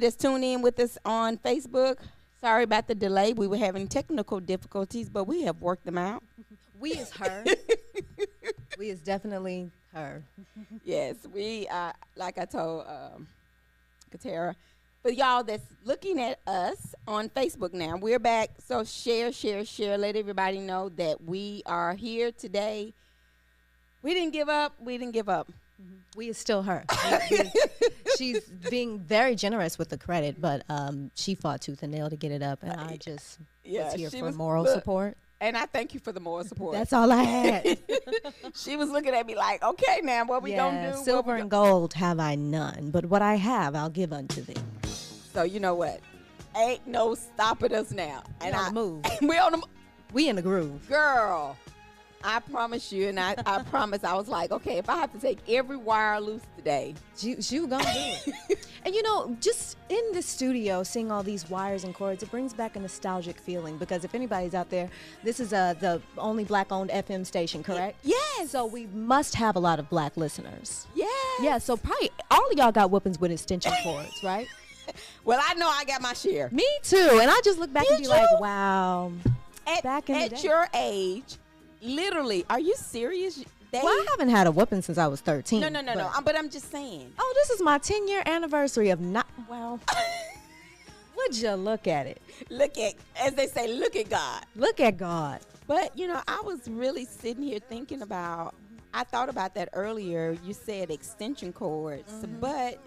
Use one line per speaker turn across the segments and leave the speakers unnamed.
That's tuned in with us on Facebook. Sorry about the delay. We were having technical difficulties, but we have worked them out.
We is her. We is definitely her.
Yes, we like I told Katara. But y'all that's looking at us on Facebook now, we're back. So share, share, share. Let everybody know that we are here today. We didn't give up. We didn't give up.
We is still her. She's being very generous with the credit, but she fought tooth and nail to get it up, and I just was here for moral support.
And I thank you for the moral support.
That's all I had.
She was looking at me like, okay, now what we gonna do?
Silver and gold have I none, but what I have I'll give unto thee.
So you know what? Ain't no stopping us now.
And on the move.
We on the
We in the groove.
Girl, I promise you, and I promise, I was like, okay, if I have to take every wire loose today.
She was gonna do it. And you know, just in the studio, seeing all these wires and cords, it brings back a nostalgic feeling, because if anybody's out there, this is the only black-owned FM station, correct?
Yes.
So we must have a lot of black listeners.
Yes.
Yeah, so probably all of y'all got whoopings with extension cords, right?
Well, I know I got my share.
Me too. And I just look back and be
you?
like, wow.
At
the day.
your age, literally, are you serious?
Well, I haven't had a whooping since I was 13.
No. But I'm just saying.
Oh, this is my 10-year anniversary of not, well, would you look at it?
Look at, as they say, look at God.
Look at God.
But, you know, I was really sitting here thinking about, I thought about that earlier. You said extension cords, but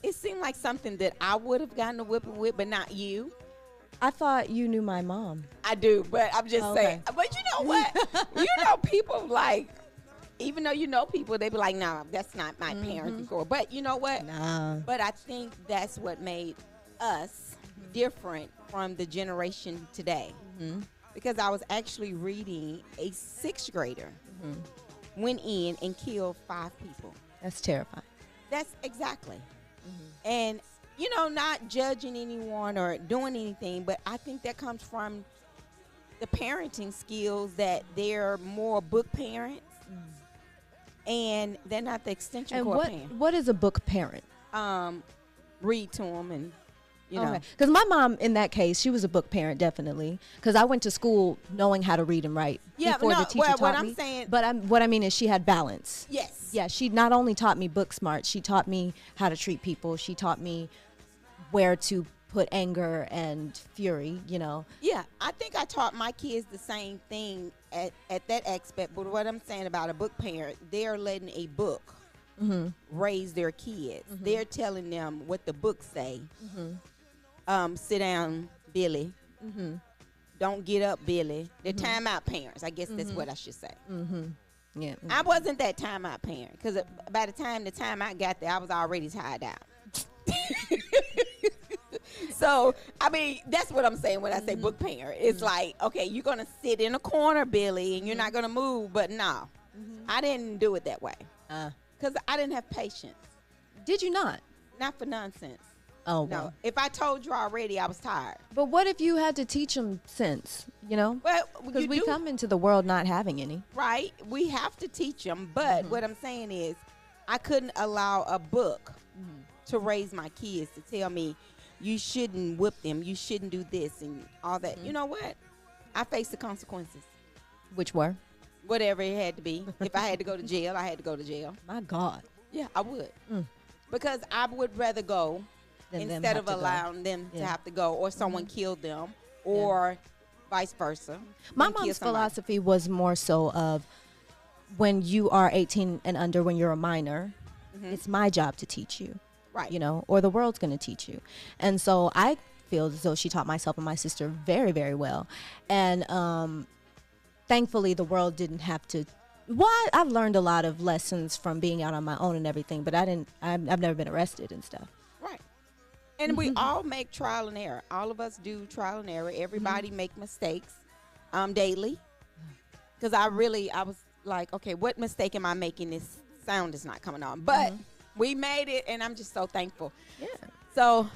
it seemed like something that I would have gotten a whipping with, but not you.
I thought you knew my mom.
I do, but I'm just saying. But you know what? You know, people like, even though you know people, they be like, no, that's not my parents' cord. But you know what?
Nah.
But I think that's what made us different from the generation today. Because I was actually reading a 6th grader went in and killed 5 people.
That's terrifying.
That's exactly. And, you know, not judging anyone or doing anything, but I think that comes from the parenting skills, that they're more book parents and they're not the extension cord parent.
What is a book parent?
Read to them and, you know.
Because my mom, in that case, she was a book parent, definitely. Because I went to school knowing how to read and write before the teacher taught
what
me.
I'm saying,
but what I mean is she had balance.
Yes.
Yeah, she not only taught me book smart, she taught me how to treat people. She taught me where to put anger and fury, you know.
Yeah, I think I taught my kids the same thing at that aspect. But what I'm saying about a book parent, they're letting a book raise their kids. They're telling them what the books say. Sit down, Billy. Don't get up, Billy. They're timeout parents. I guess that's what I should say.
Yeah.
I wasn't that timeout parent, because by the time the timeout got there, I was already tired out. So, I mean, that's what I'm saying when I say book parent. It's like, okay, you're going to sit in a corner, Billy, and you're not going to move. But no, I didn't do it that way, because I didn't have patience.
Did you not?
Not for nonsense.
Oh,
no.
well.
If I told you already, I was tired.
But what if you had to teach them sense, you know?
Well,
because we come into the world not having any.
Right. We have to teach them. But what I'm saying is, I couldn't allow a book to raise my kids, to tell me, you shouldn't whip them, you shouldn't do this and all that. You know what? I faced the consequences.
Which were?
Whatever it had to be. If I had to go to jail, I had to go to jail.
My God.
Yeah, I would. Because I would rather go instead of allowing them to have to go, or someone killed them, or vice versa.
My mom's philosophy was more so of, when you are 18 and under, when you're a minor, it's my job to teach you.
Right.
You know, or the world's going to teach you. And so I feel as though she taught myself and my sister very, very well. And thankfully, the world didn't have to. Well, I've learned a lot of lessons from being out on my own and everything, but I've never been arrested and stuff.
Right. And we all make trial and error. All of us do trial and error. Everybody make mistakes daily. Because I was like, okay, what mistake am I making? This sound is not coming on. But we made it, and I'm just so thankful.
Yeah.
So,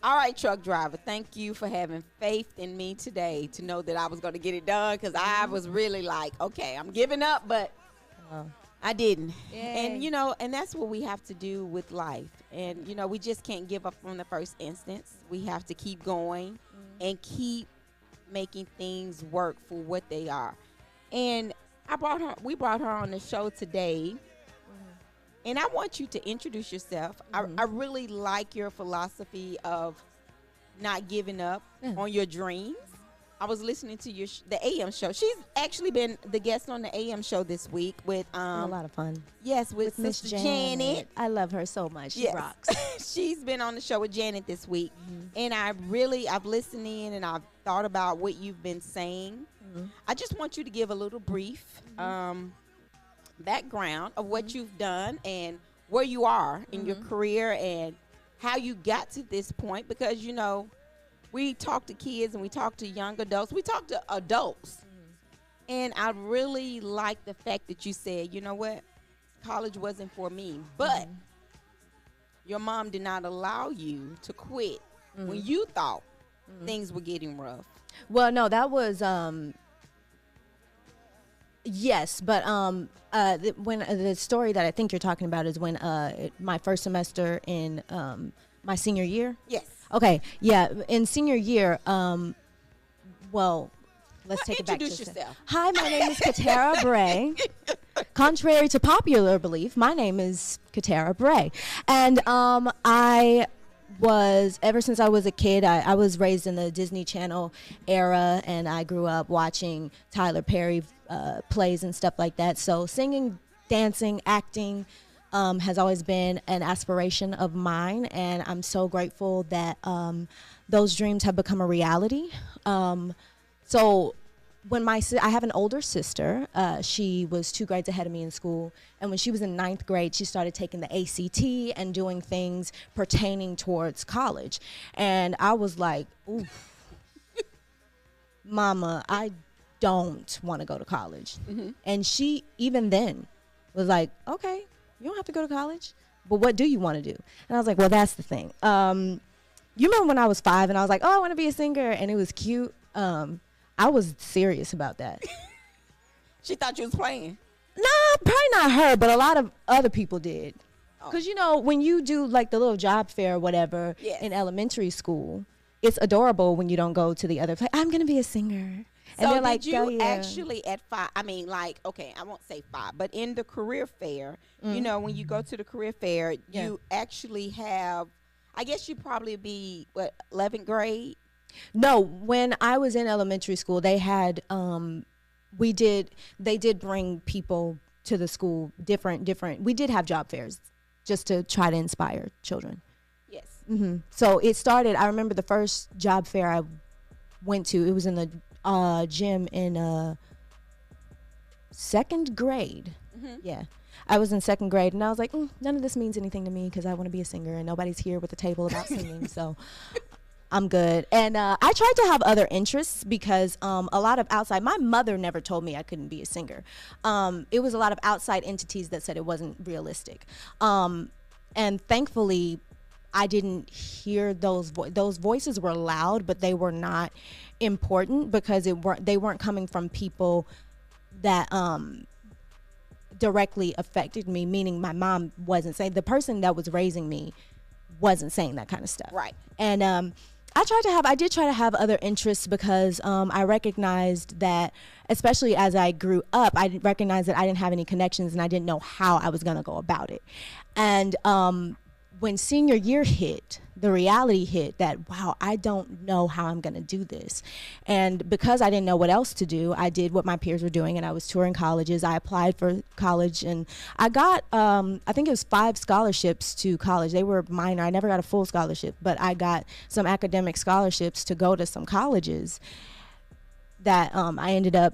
all right, truck driver, thank you for having faith in me today to know that I was going to get it done, because I was really like, okay, I'm giving up, but I didn't.
Yay.
And and that's what we have to do with life. And we just can't give up from the first instance. We have to keep going and keep making things work for what they are. And we brought her on the show today. And I want you to introduce yourself. I really like your philosophy of not giving up on your dreams. I was listening to the AM show. She's actually been the guest on the AM show this week with
a lot of fun.
Yes, with
Miss
Sister Janet.
I love her so much. She rocks.
She's been on the show with Janet this week, and I've listened in and I've thought about what you've been saying. I just want you to give a little brief background of what you've done and where you are in your career and how you got to this point, because we talk to kids and we talk to young adults. We talk to adults. And I really like the fact that you said, you know what? College wasn't for me. But your mom did not allow you to quit when you thought things were getting rough.
Well, no, that was yes, but when the story that I think you're talking about is when my first semester in my senior year.
Yes.
Okay, yeah, in senior year, well, let's take it back to
yourself.
Hi, my name is Katara Bray. Contrary to popular belief, my name is Katara Bray. And I was, ever since I was a kid, I was raised in the Disney Channel era, and I grew up watching Tyler Perry plays and stuff like that. So singing, dancing, acting, has always been an aspiration of mine, and I'm so grateful that those dreams have become a reality. So when I have an older sister, she was 2 grades ahead of me in school, and when she was in 9th grade, she started taking the ACT and doing things pertaining towards college. And I was like, oof, Mama, I don't want to go to college. And she, even then, was like, okay, you don't have to go to college, but what do you want to do? And I was like, well, that's the thing. You remember when I was 5 and I was like, oh, I want to be a singer, and it was cute. I was serious about that.
She thought you was playing.
Nah, probably not her, but a lot of other people did. Because, when you do like the little job fair or whatever in elementary school, it's adorable when you don't go to the other place. I'm going to be a singer.
So and they're like, did you actually at 5, I mean, like, okay, I won't say 5, but in the career fair, when you go to the career fair, you actually have, I guess you probably be, 11th grade?
No, when I was in elementary school, they had, they did bring people to the school, different, we did have job fairs just to try to inspire children.
Yes.
So it started, I remember the first job fair I went to, it was in the gym in 2nd grade. Yeah, I was in 2nd grade, and I was like, none of this means anything to me because I want to be a singer, and nobody's here with a table about singing, so I'm good. And I tried to have other interests because a lot of outside, my mother never told me I couldn't be a singer. It was a lot of outside entities that said it wasn't realistic. And thankfully, I didn't hear those voices were loud, but they were not important because they weren't coming from people that directly affected me, meaning my mom wasn't saying, the person that was raising me wasn't saying that kind of stuff.
Right.
And I did try to have other interests because I recognized that, especially as I grew up, I recognized that I didn't have any connections and I didn't know how I was going to go about it. And when senior year hit, the reality hit that, wow, I don't know how I'm going to do this. And because I didn't know what else to do, I did what my peers were doing, and I was touring colleges. I applied for college, and I got, I think it was 5 scholarships to college. They were minor. I never got a full scholarship, but I got some academic scholarships to go to some colleges that I ended up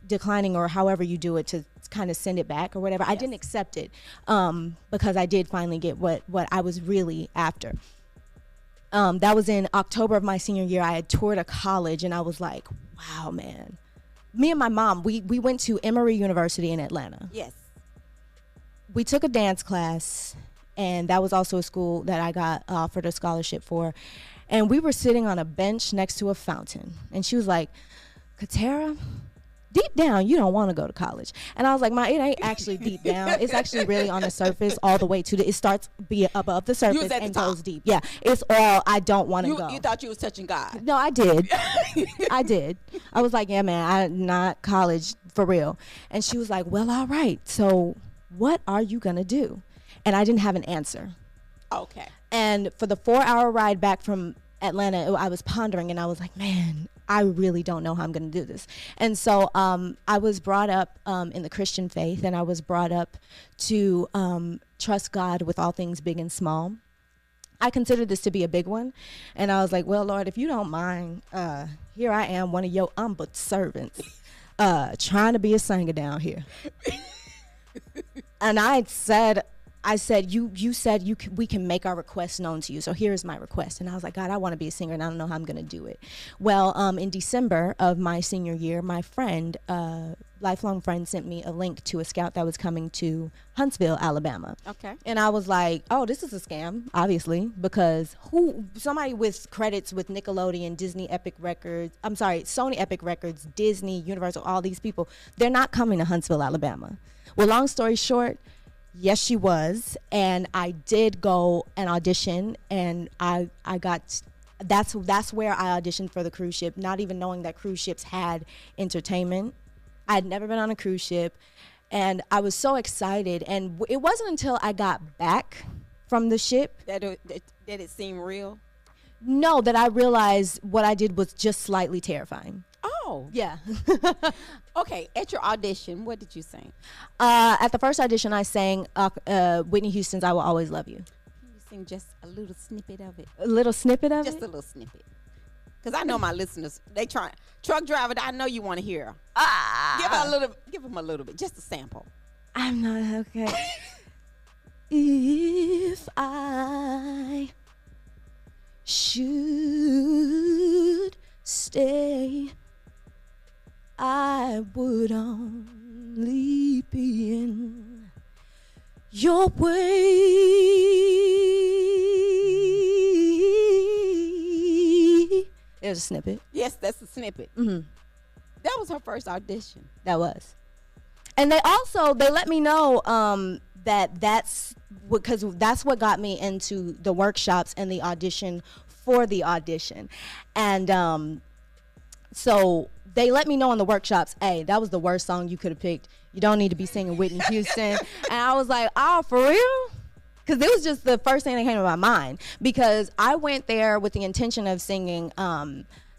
declining, or however you do it, to kind of send it back or whatever. Yes. I didn't accept it because I did finally get what I was really after. That was in October of my senior year. I had toured a college, and I was like, wow, man. Me and my mom, we went to Emory University in Atlanta.
Yes.
We took a dance class, and that was also a school that I got offered a scholarship for. And we were sitting on a bench next to a fountain, and she was like, Katara, deep down, you don't want to go to college. And I was like, it ain't actually deep down. It's actually really on the surface all the way to it starts above the surface and goes deep. Yeah, it's all, I don't want to go.
You thought you was touching God.
No, I did. I did. I was like, yeah, man, I'm not college for real. And she was like, well, all right. So what are you going to do? And I didn't have an answer.
Okay.
And for the 4-hour ride back from Atlanta, I was pondering, and I was like, man, I really don't know how I'm going to do this. And so I was brought up in the Christian faith, and I was brought up to trust God with all things big and small. I considered this to be a big one. And I was like, well, Lord, if you don't mind, here I am, one of your humble servants, trying to be a singer down here. And I said, you said we can make our requests known to you. So here's my request. And I was like, God, I want to be a singer, and I don't know how I'm going to do it. Well, in December of my senior year, my friend, lifelong friend, sent me a link to a scout that was coming to Huntsville, Alabama.
Okay.
And I was like, oh, this is a scam, obviously, because somebody with credits with Nickelodeon, Disney Epic Records, Sony Epic Records, Disney, Universal, all these people, they're not coming to Huntsville, Alabama. Well, long story short, yes, she was, and I did go and audition, and I got. That's where I auditioned for the cruise ship, not even knowing that cruise ships had entertainment. I had never been on a cruise ship, and I was so excited. And it wasn't until I got back from the ship
that it seemed real.
No, that I realized what I did was just slightly terrifying.
Oh,
yeah.
Okay, at your audition, what did you sing?
At the first audition, I sang Whitney Houston's "I Will Always Love You."
Can you sing just a little snippet of it?
A little snippet of
just
it?
Just a little snippet. Because I know my listeners, they try. Truck driver, I know you want to hear her. Give them a little bit, just a sample.
I'm not okay. If I should stay, I would only be in your way. There's a snippet.
Yes, that's a snippet.
Mm-hmm.
That was her first audition.
That was. And they let me know that's because that's what got me into the workshops and the audition for the audition. And so they let me know in the workshops, hey, that was the worst song you could have picked. You don't need to be singing Whitney Houston. And I was like, oh, for real? Because it was just the first thing that came to my mind. Because I went there with the intention of singing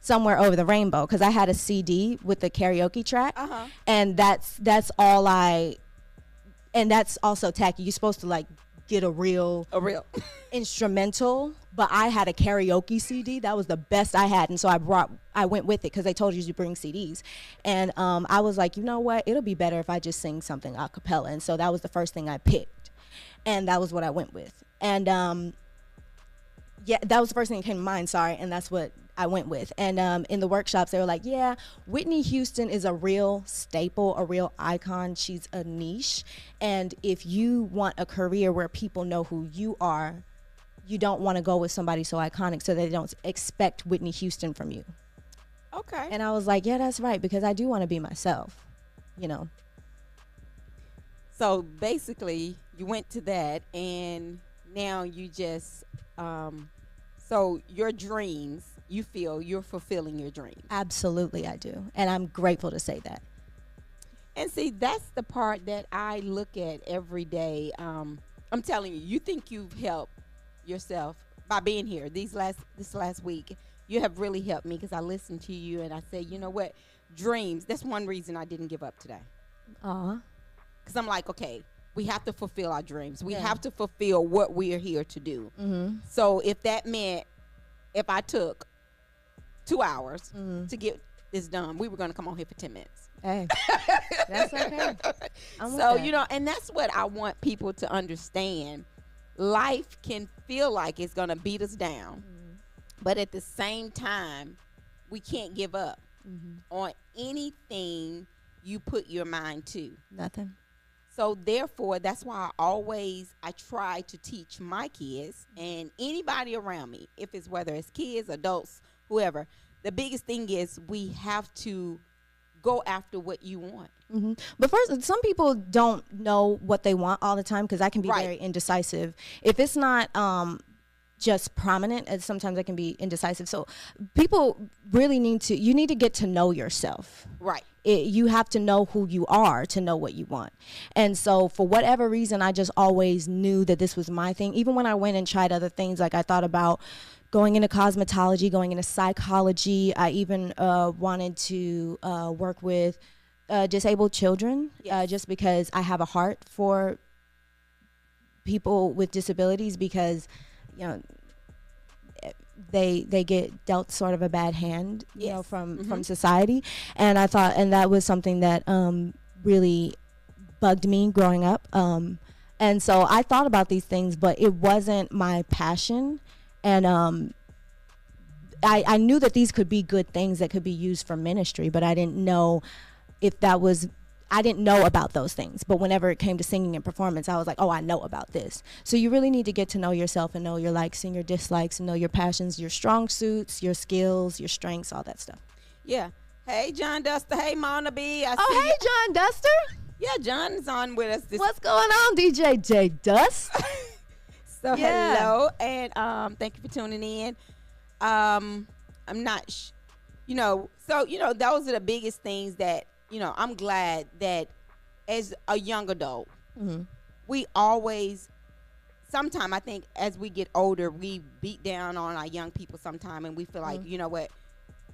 Somewhere Over the Rainbow, because I had a CD with the karaoke track.
Uh-huh.
And that's all and that's also tacky. You're supposed to like get a real instrumental, but I had a karaoke CD. That was the best I had, and so I went with it because they told you to bring CDs. And I was like, you know what? It'll be better if I just sing something a cappella. And so that was the first thing I picked, and that was what I went with. And yeah, that was the first thing that came to mind. Sorry, and that's what I went with. And in the workshops, they were like, yeah, Whitney Houston is a real staple, a real icon. She's a niche. And if you want a career where people know who you are, you don't want to go with somebody so iconic so they don't expect Whitney Houston from you.
Okay.
And I was like, yeah, that's right, because I do want to be myself, you know.
So basically, you went to that, and now you just, so your dreams, you feel you're fulfilling your dreams.
Absolutely, I do. And I'm grateful to say that.
And see, that's the part that I look at every day. I'm telling you, you think you've helped yourself by being here this last week. You have really helped me because I listened to you and I say, you know what? Dreams, that's one reason I didn't give up today. Because I'm like, okay, we have to fulfill our dreams. We have to fulfill what we are here to do.
Mm-hmm.
So if that meant if I took 2 hours to get this done, we were going to come on here for 10 minutes.
Hey, that's okay.
So, you know, and that's what I want people to understand. Life can feel like it's going to beat us down, but at the same time, we can't give up on anything you put your mind to.
Nothing.
So therefore, that's why I try to teach my kids and anybody around me, whether it's kids, adults, whoever. The biggest thing is we have to go after what you want.
But first, some people don't know what they want all the time, because I can be
Right.
very indecisive. If it's not just prominent, and sometimes I can be indecisive. So people really need to get to know yourself.
Right.
You have to know who you are to know what you want. And so for whatever reason, I just always knew that this was my thing. Even when I went and tried other things, like I thought about going into cosmetology, going into psychology. I even wanted to work with disabled children,
Yes.
just because I have a heart for people with disabilities, because they get dealt sort of a bad hand,
Yes.
from society. And I thought, and that was something that really bugged me growing up. And so I thought about these things, but it wasn't my passion. And I knew that these could be good things that could be used for ministry, but I didn't know if that was, I didn't know about those things. But whenever it came to singing and performance, I was like, oh, I know about this. So you really need to get to know yourself and know your likes and your dislikes, and know your passions, your strong suits, your skills, your strengths, all that stuff.
Yeah. Hey, John Duster. Hey, Mona B. I see
Oh, hey,
you.
John Duster.
Yeah, John is on with us this.
What's going on, DJ J Dust?
So
Yeah.
hello, and thank you for tuning in. I'm not, so those are the biggest things that I'm glad that as a young adult, we always. Sometime I think as we get older, we beat down on our young people sometime, and we feel like, you know what,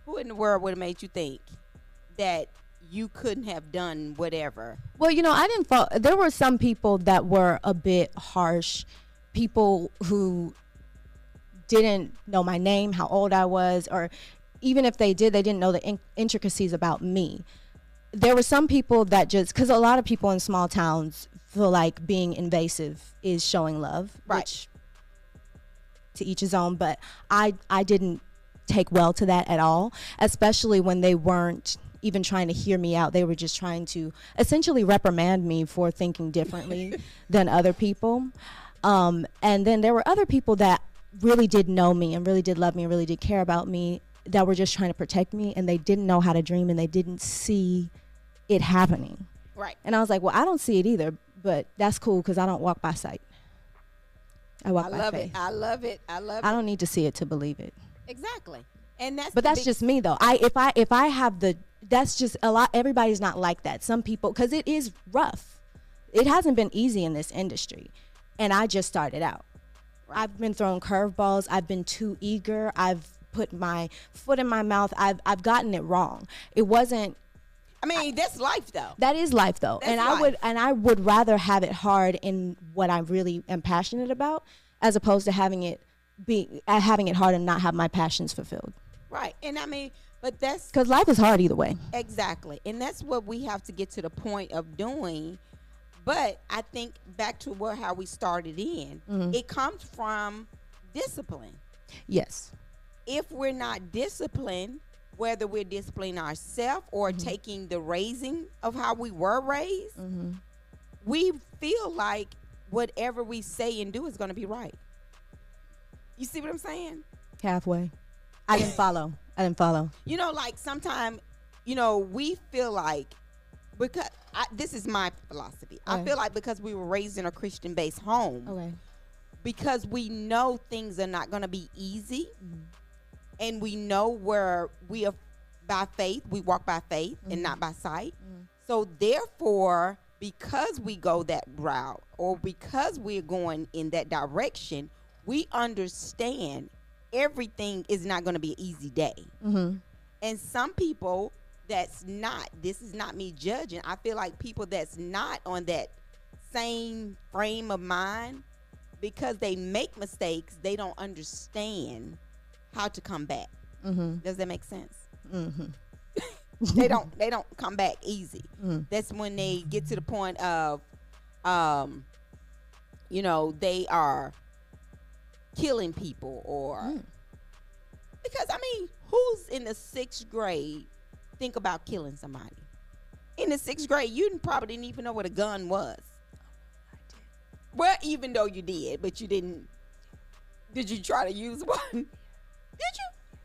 who in the world would have made you think that you couldn't have done whatever?
Well, I didn't fall. There were some people that were a bit harsh. People who didn't know my name, how old I was, or even if they did, they didn't know the intricacies about me. There were some people that just, because a lot of people in small towns feel like being invasive is showing love,
Right.
which to each his own, but I didn't take well to that at all, especially when they weren't even trying to hear me out. They were just trying to essentially reprimand me for thinking differently than other people. And then there were other people that really did know me and really did love me and really did care about me, that were just trying to protect me, and they didn't know how to dream, and they didn't see it happening.
Right.
And I was like, well, I don't see it either, but that's cool, because I don't walk by sight. I walk by
love
faith.
it. I love it. I love
I
it.
don't need to see it to believe it.
Exactly. And that's
But
the
that's
big-
just me, though. If I have the, that's just a lot. Everybody's not like that. Some people, because it is rough. It hasn't been easy in this industry, and I just started out.
Right.
I've been throwing curveballs. I've been too eager. I've put my foot in my mouth. I've gotten it wrong. It wasn't.
I mean, that's life though.
That is life, though.
That's
And
life.
I would rather have it hard in what I really am passionate about, as opposed to having it hard and not have my passions fulfilled.
Right. And I mean, but that's
Because life is hard either way.
exactly. And that's what we have to get to the point of doing. But I think back to how we started in, it comes from discipline.
Yes.
If we're not disciplined, whether we're disciplining ourselves or taking the raising of how we were raised, we feel like whatever we say and do is going to be right. You see what I'm saying?
Halfway. I didn't follow.
Like sometimes, we feel like, because this is my philosophy. I
Okay.
feel like because we were raised in a Christian-based home,
Okay.
because we know things are not going to be easy, and we know where we are by faith, we walk by faith and not by sight. So therefore, because we go that route, or because we're going in that direction, we understand everything is not going to be an easy day. And some people this is not me judging, I feel like people that's not on that same frame of mind, because they make mistakes, they don't understand how to come back. Does that make sense? They don't come back easy. That's when they get to the point of they are killing people, or because I mean, who's in the 6th grade think about killing somebody? In the 6th grade, you probably didn't even know what a gun was. Well, even though you did, but you didn't. Did you try to use one? Did you?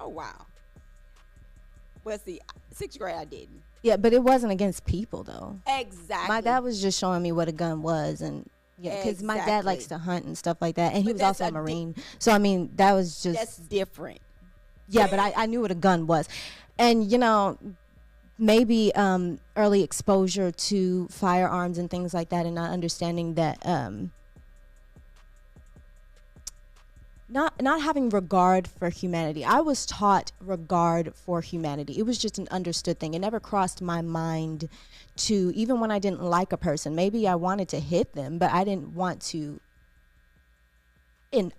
Oh, wow. Well, see, 6th grade I didn't.
Yeah, but it wasn't against people though.
Exactly.
My dad was just showing me what a gun was, and yeah, because my dad likes to hunt and stuff like that, and he was also a Marine. So I mean, that was just
that's different.
Yeah, but I knew what a gun was, and you know, maybe early exposure to firearms and things like that, and not understanding that not having regard for humanity. I was taught regard for humanity. It was just an understood thing. It never crossed my mind to, even when I didn't like a person, maybe I wanted to hit them, but I didn't want to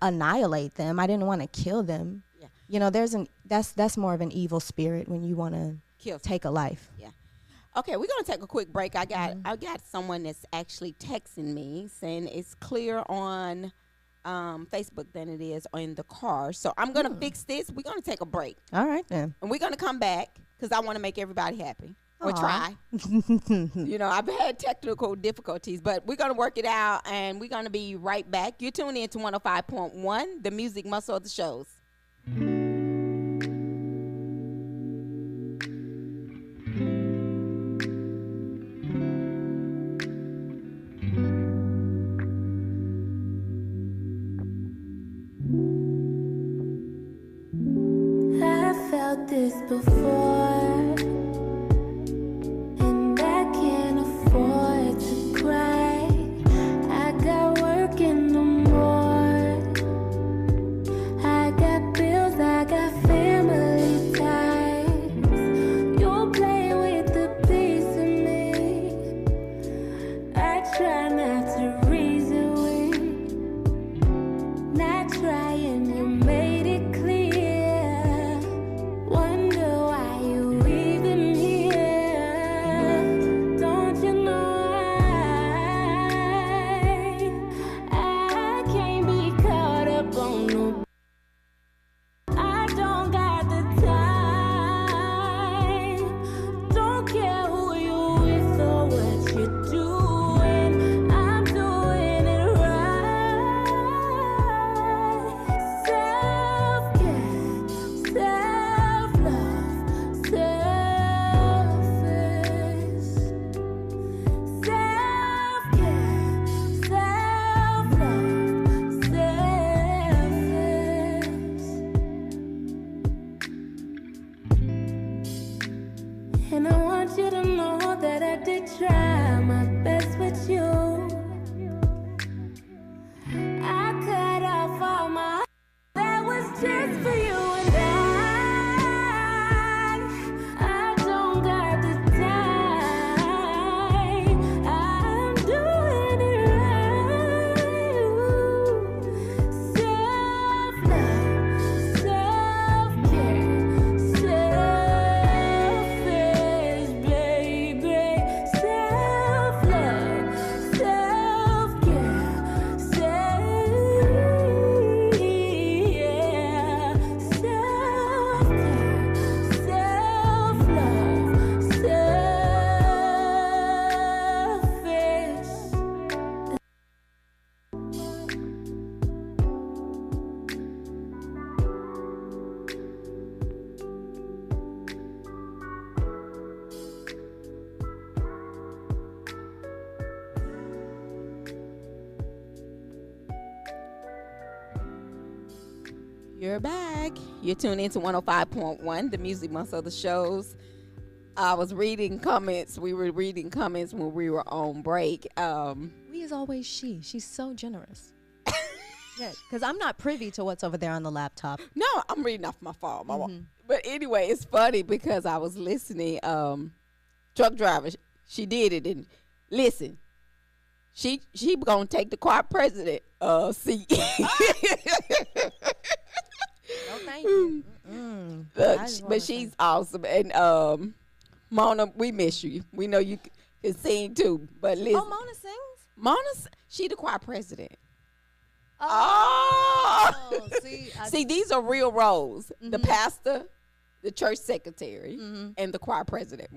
annihilate them. I didn't want to kill them. Yeah. You know, that's more of an evil spirit when you want to take a life.
Yeah. Okay, we're gonna take a quick break. I got someone that's actually texting me saying it's clear on Facebook than it is in the car. So I'm going to fix this. We're going to take a break.
All right, then.
And we're going to come back because I want to make everybody happy. Or try. You know, I've had technical difficulties, but we're going to work it out, and we're going to be right back. You're tuning in to 105.1, the music muscle of the shows.
This before, and I can't afford to cry. I got work in the morning, I got bills, I got family ties. You'll play with the piece of me. I try not to reason with, not trying, you made it clear. And I want you to know that I did try my best with you. I cut off all my that was just for you, and I don't got the time. I'm doing it right. Self-love, self-care, selfish, baby. Self-love, self-care,
You're back. You're tuned into 105.1, the music muscle of the shows. I was reading comments. We were reading comments when we were on break.
We is always she. She's so generous. Yeah, because I'm not privy to what's over there on the laptop.
No, I'm reading off my phone. But anyway, it's funny because I was listening. Truck driver, she did it, and listen, she gonna take the choir president seat.
No, thank you.
But she's awesome, and Mona, we miss you. We know you can sing too, but listen.
Oh, Mona sings?
Mona, she the choir president.
Oh,
see, these are real roles. The pastor, the church secretary, and the choir president.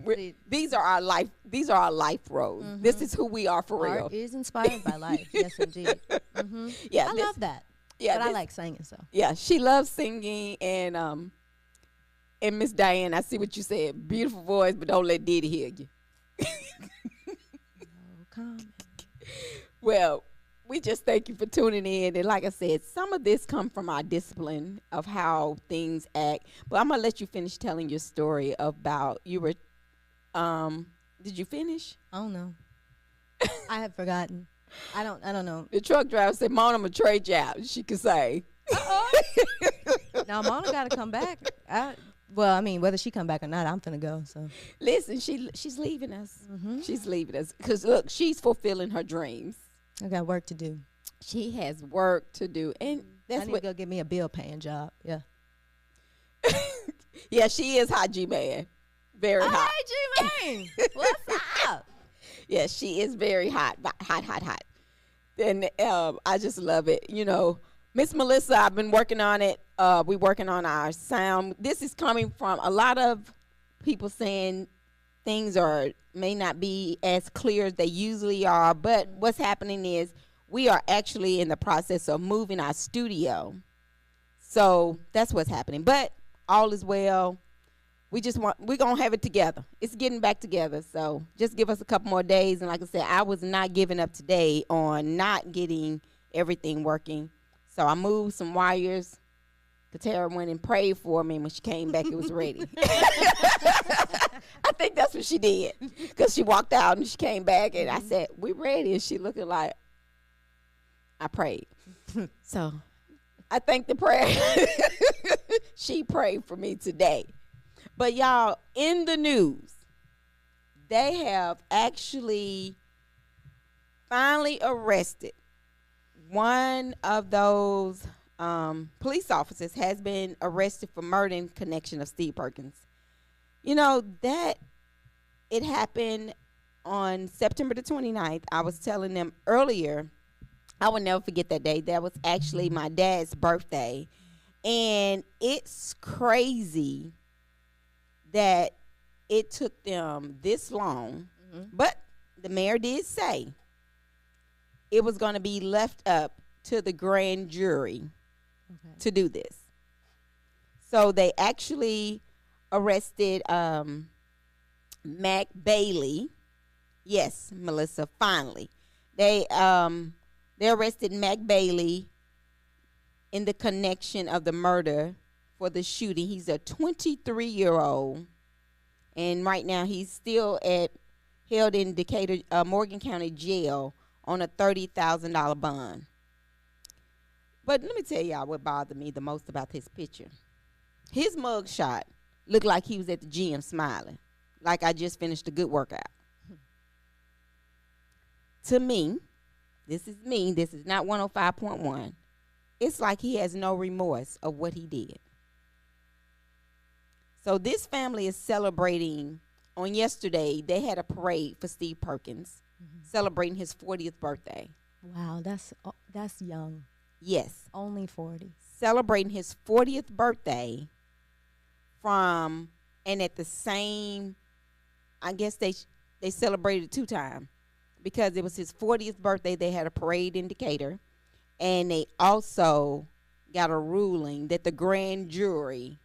These are our life. These are our life roles. This is who we are for real.
Art is inspired by life. Yes, indeed.
Yeah,
I love that.
Yeah,
but I like singing, so.
Yeah, she loves singing, and And Miss Diane, I see what you said. Beautiful voice, but don't let Diddy hear you.
No comment.
Well, we just thank you for tuning in. And like I said, some of this come from our discipline of how things act. But I'm gonna let you finish telling your story about you were. Did you finish?
I don't know. I have forgotten. I don't know.
The truck driver said, "Mona, I'm gonna trade you out." She could say.
Now Mona got to come back. Well, I mean, whether she come back or not, I'm finna go. So
Listen, she's leaving us.
Mhm.
She's leaving us because look, she's fulfilling her dreams.
I got work to do.
She has work to do, and
I
that's
need
what.
to go get me a bill paying job. Yeah.
Yeah, she is hot, G-Man. Very hot.
Hey, G-Man. What's up?
Yeah, she is very hot. Hot. And I just love it. You know, Miss Melissa, I've been working on it. We're working on our sound. This is coming from a lot of people saying things may not be as clear as they usually are. But what's happening is we are actually in the process of moving our studio. So that's what's happening. But all is well. We're going to have it together. It's getting back together. So just give us a couple more days. And like I said, I was not giving up today on not getting everything working. So I moved some wires. Katara went and prayed for me. And when she came back, it was ready. I think that's what she did. Because she walked out and she came back. And I said, "We ready." And she looking like, I prayed. So I thank the prayer. She prayed for me today. But y'all, in the news, they have actually finally arrested one of those police officers has been arrested for murder in connection of Steve Perkins. You know, that it happened on September the 29th. I was telling them earlier, I will never forget that day. That was actually my dad's birthday. And it's crazy that it took them this long, but the mayor did say it was going to be left up to the grand jury to do this. So they actually arrested Mac Bailey. Yes, Melissa, finally. They arrested Mac Bailey in the connection of the murder for the shooting. He's a 23-year-old, and right now he's still held in Decatur, Morgan County Jail on a $30,000 bond. But let me tell y'all what bothered me the most about this picture. His mug shot looked like he was at the gym smiling, like I just finished a good workout. To me, this is not 105.1. It's like he has no remorse of what he did. So this family is celebrating. On yesterday, they had a parade for Steve Perkins, celebrating his 40th birthday.
Wow, that's young.
Yes.
Only 40.
Celebrating his 40th birthday and at the same, I guess they celebrated 2 times because it was his 40th birthday. They had a parade in Decatur, and they also got a ruling that the grand jury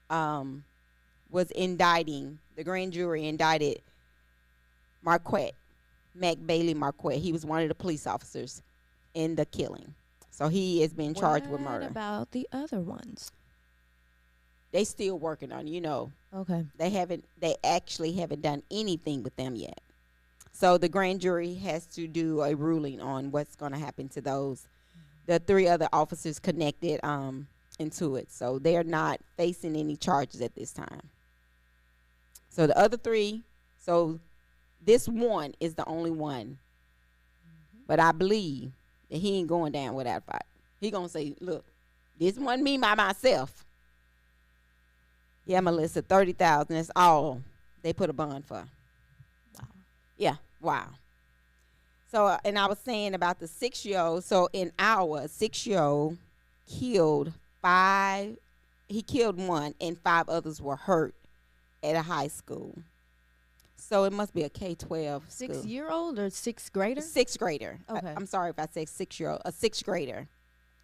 was indicting. The grand jury indicted Marquette, Mac Bailey Marquette. He was one of the police officers in the killing. So he has been charged with murder.
What about the other ones?
They still working on,
Okay.
They actually haven't done anything with them yet. So the grand jury has to do a ruling on what's going to happen to the 3 other officers connected into it. So they're not facing any charges at this time. So the other 3, so this one is the only one. But I believe that he ain't going down without a fight. He going to say, "Look, this wasn't me by myself." Yeah, Melissa, 30,000, that's all they put a bond for.
Wow.
Yeah, wow. So, and I was saying about the 6-year-old. So in our 6-year-old killed 5, he killed 1 and 5 others were hurt at a high school. So it must be a K-12 school.
6-year-old or 6th grader?
6th grader.
Okay.
I'm sorry if I said 6-year-old, a 6th grader.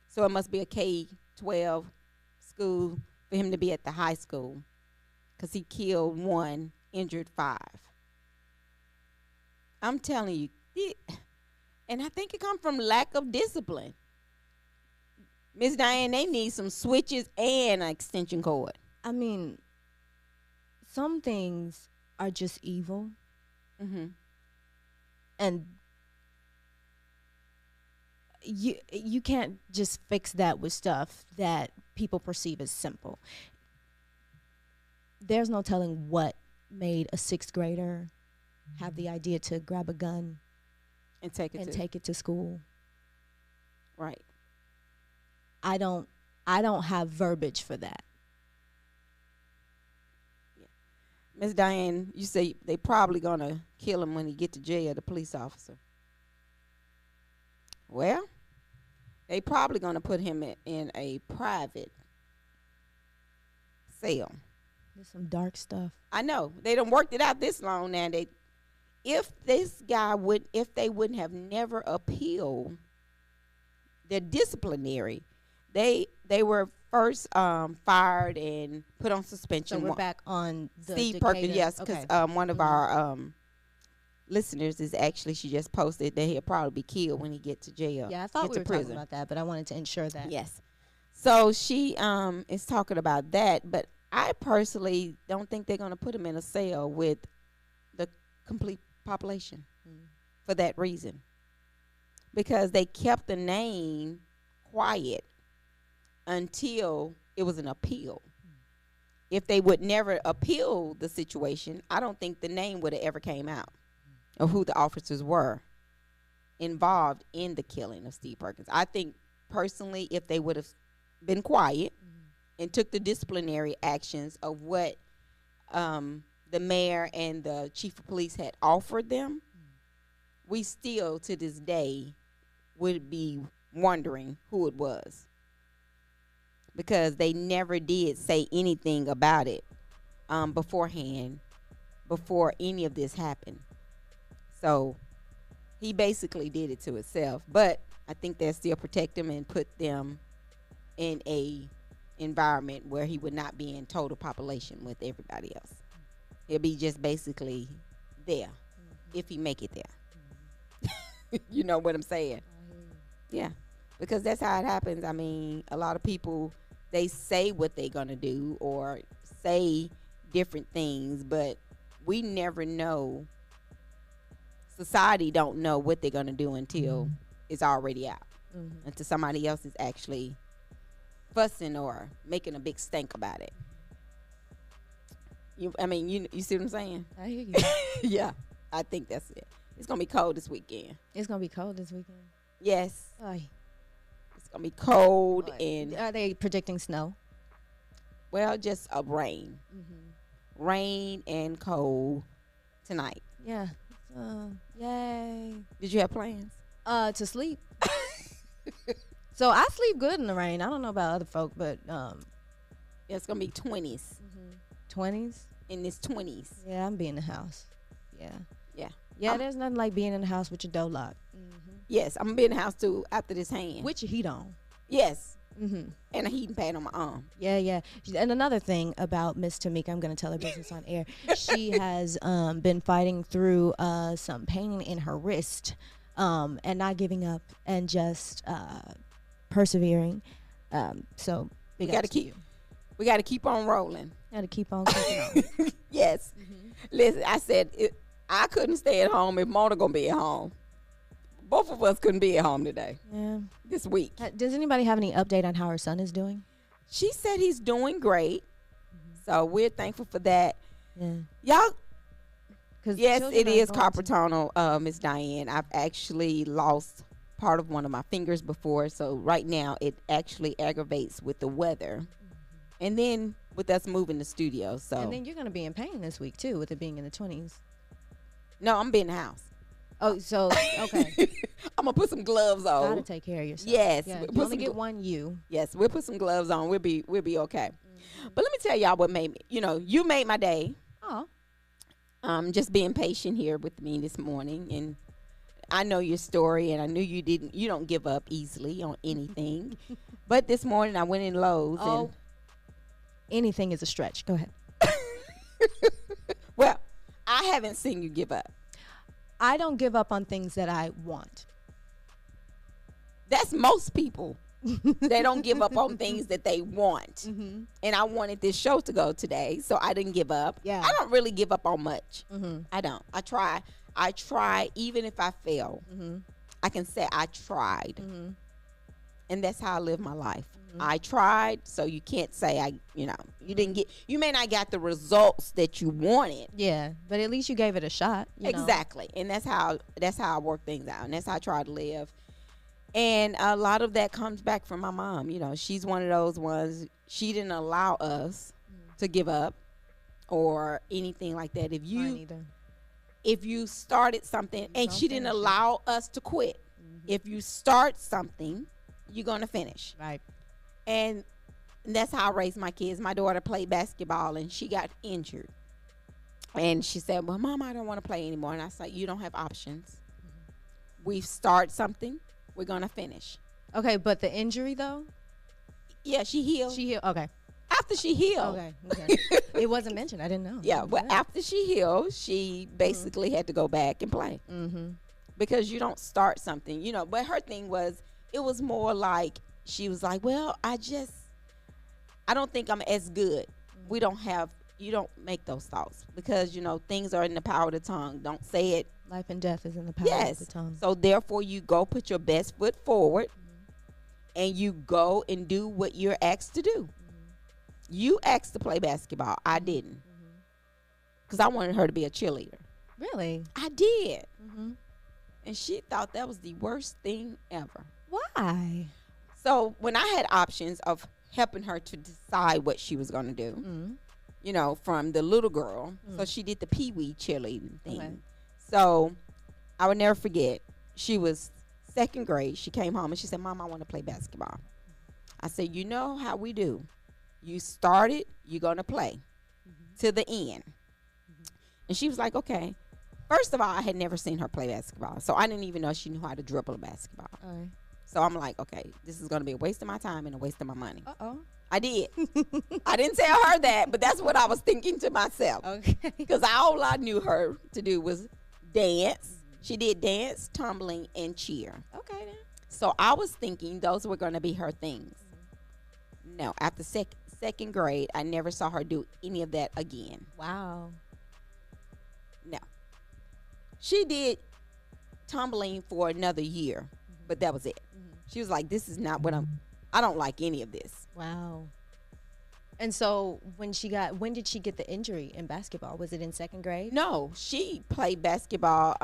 So it must be a K-12 school. for him to be at the high school because he killed 1, injured 5. I'm telling you, and I think it comes from lack of discipline. Miss Diane, they need some switches and an extension cord.
I mean, some things are just evil,
Mm-hmm.
and you can't just fix that with stuff that people perceive as simple. There's no telling what made a 6th grader have the idea to grab a gun
And take it
and
to
take it to school.
right.
I don't have verbiage for that.
Miss Diane, you say they probably gonna kill him when he get to jail, the police officer. Well, they probably gonna put him in a private cell.
There's some dark stuff.
I know they done worked it out this long now. If they wouldn't have never appealed their disciplinary, they were first fired and put on suspension.
So we're back on the
Steve
Decatur.
Perkins, yes, because
Okay.
one of our listeners is actually, she just posted that he'll probably be killed when he get to jail.
Yeah, I thought
get
we
to
were
prison.
talking about that, but I wanted to ensure that.
Yes. So she is talking about that, but I personally don't think they're going to put him in a cell with the complete population for that reason, because they kept the name quiet until it was an appeal. If they would never appeal the situation, I don't think the name would have ever came out of who the officers were involved in the killing of Steve Perkins. I think personally, if they would have been quiet and took the disciplinary actions of what the mayor and the chief of police had offered them, we still to this day would be wondering who it was, because they never did say anything about it beforehand, before any of this happened. So he basically did it to himself, but I think they'll still protect him and put them in a environment where he would not be in total population with everybody else. He'll be just basically there, if he make it there. You know what I'm saying? Yeah, because that's how it happens. I mean, a lot of people, they say what they're gonna do or say different things, but we never know. Society don't know what they're gonna do until it's already out, until somebody else is actually fussing or making a big stink about it. You see what I'm saying?
I hear you.
Yeah, I think that's it. It's gonna be cold this weekend.
It's gonna be cold this weekend.
Yes,
Ay.
it's gonna be cold
Ay.
and
Are they predicting snow?
well, just a rain and cold tonight.
Yeah. Yay.
Did you have plans?
To sleep. So I sleep good in the rain. I don't know about other folk, but
Yeah, it's gonna be 20s
20s.
in this 20s.
Yeah, I'm being in the house. Yeah.
Yeah.
Yeah, there's nothing like being in the house with your door locked.
Yes, I'm gonna be in the house too after this hand.
With your heat on.
Yes, and a heating pad on my arm.
Yeah, yeah. And another thing about Miss Tamika, I'm going to tell her business on air. She has been fighting through some pain in her wrist and not giving up and just persevering. So
We
big
gotta
ups to
keep.
you.
We gotta keep on rolling.
Got to keep on keeping on.
Yes. Listen, I said I couldn't stay at home if Mona gonna be at home. Both of us couldn't be at home today,
Yeah.
this week.
Does anybody have any update on how her son is doing?
She said he's doing great, so we're thankful for that.
Yeah.
Y'all,
'Cause
yes,
children
it
are
is
going to-
carpal tunnel, Miss Diane. I've actually lost part of one of my fingers before, so right now it actually aggravates with the weather, and then with us moving the studio. So
And then you're going to be in pain this week, too, with it being in the 20s.
no, I'm being in the house.
Oh, so, okay.
I'm gonna put some gloves
Gotta
on.
take care of yourself.
Yes,
Yeah,
put
you only
some
get one you.
Yes, we'll put some gloves on. We'll be okay. But let me tell y'all what made me. You made my day.
Oh.
Just being patient here with me this morning, and I know your story, and I knew you don't give up easily on anything. But this morning I went in Lowe's
Oh.
and
anything is a stretch. Go ahead.
Well, I haven't seen you give up.
I don't give up on things that I want.
That's most people. They don't give up on things that they want. And I wanted this show to go today, so I didn't give up.
Yeah.
I don't really give up on much. I don't. I try even if I fail. I can say I tried. And that's how I live my life. I tried, so you can't say you didn't get, you may not got the results that you wanted.
Yeah, but at least you gave it a shot. You know?
Exactly. And that's how I work things out, and that's how I try to live. And a lot of that comes back from my mom. You know, she's one of those ones, she didn't allow us to give up or anything like that. If you started something, and she didn't allow us to quit. If you start something, you're going to finish.
Right.
And that's how I raised my kids. My daughter played basketball, and she got injured. And she said, well, Mom, I don't want to play anymore. And I said, you don't have options. We start something, we're going to finish.
Okay, but the injury, though?
Yeah, she healed.
Okay.
After she healed.
Okay. It wasn't mentioned. I didn't know.
Yeah, well, after she healed, she basically had to go back and play. Because you don't start something, But her thing was, it was more like, she was like, well, I don't think I'm as good. You don't make those thoughts because, things are in the power of the tongue. Don't say it.
Life and death is in the power of the tongue.
So therefore you go put your best foot forward and you go and do what you're asked to do. You asked to play basketball. I didn't. Because I wanted her to be a cheerleader.
Really?
I did. And she thought that was the worst thing ever.
Why?
So when I had options of helping her to decide what she was going to do, from the little girl, so she did the Pee-wee cheerleading thing.
Okay.
So I would never forget, she was second grade. She came home and she said, Mom, I want to play basketball. I said, you know how we do. You started, you're going to play to the end. And she was like, okay. First of all, I had never seen her play basketball, so I didn't even know she knew how to dribble a basketball.
All right.
So I'm like, okay, this is going to be a waste of my time and a waste of my money.
Uh-oh.
I did. I didn't tell her that, but that's what I was thinking to myself.
Okay.
Because all I knew her to do was dance. She did dance, tumbling, and cheer.
Okay, then.
So I was thinking those were going to be her things. No, after second grade, I never saw her do any of that again.
Wow.
No. She did tumbling for another year, but that was it. She was like, this is not what I don't like any of this.
Wow. And so when did she get the injury in basketball? Was it in second grade?
No, she played basketball.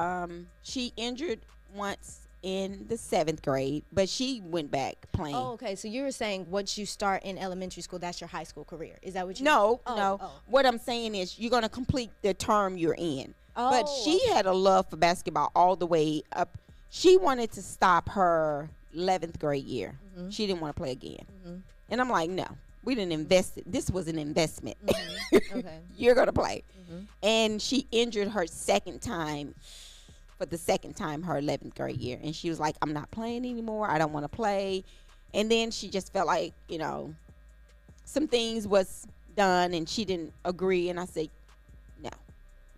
She injured once in the 7th grade, but she went back playing.
Oh, okay. So you were saying once you start in elementary school, that's your high school career. Is that what you
No.
Oh.
What I'm saying is you're going to complete the term you're in.
Oh,
But she had a love for basketball all the way up. She wanted to stop her 11th grade year. She didn't want to play again. And I'm like, no, we didn't invest it. This was an investment.
Okay.
You're going to play. And she injured her second time, for the second time, her 11th grade year. And she was like, I'm not playing anymore. I don't want to play. And then she just felt like, some things was done and she didn't agree. And I said, no,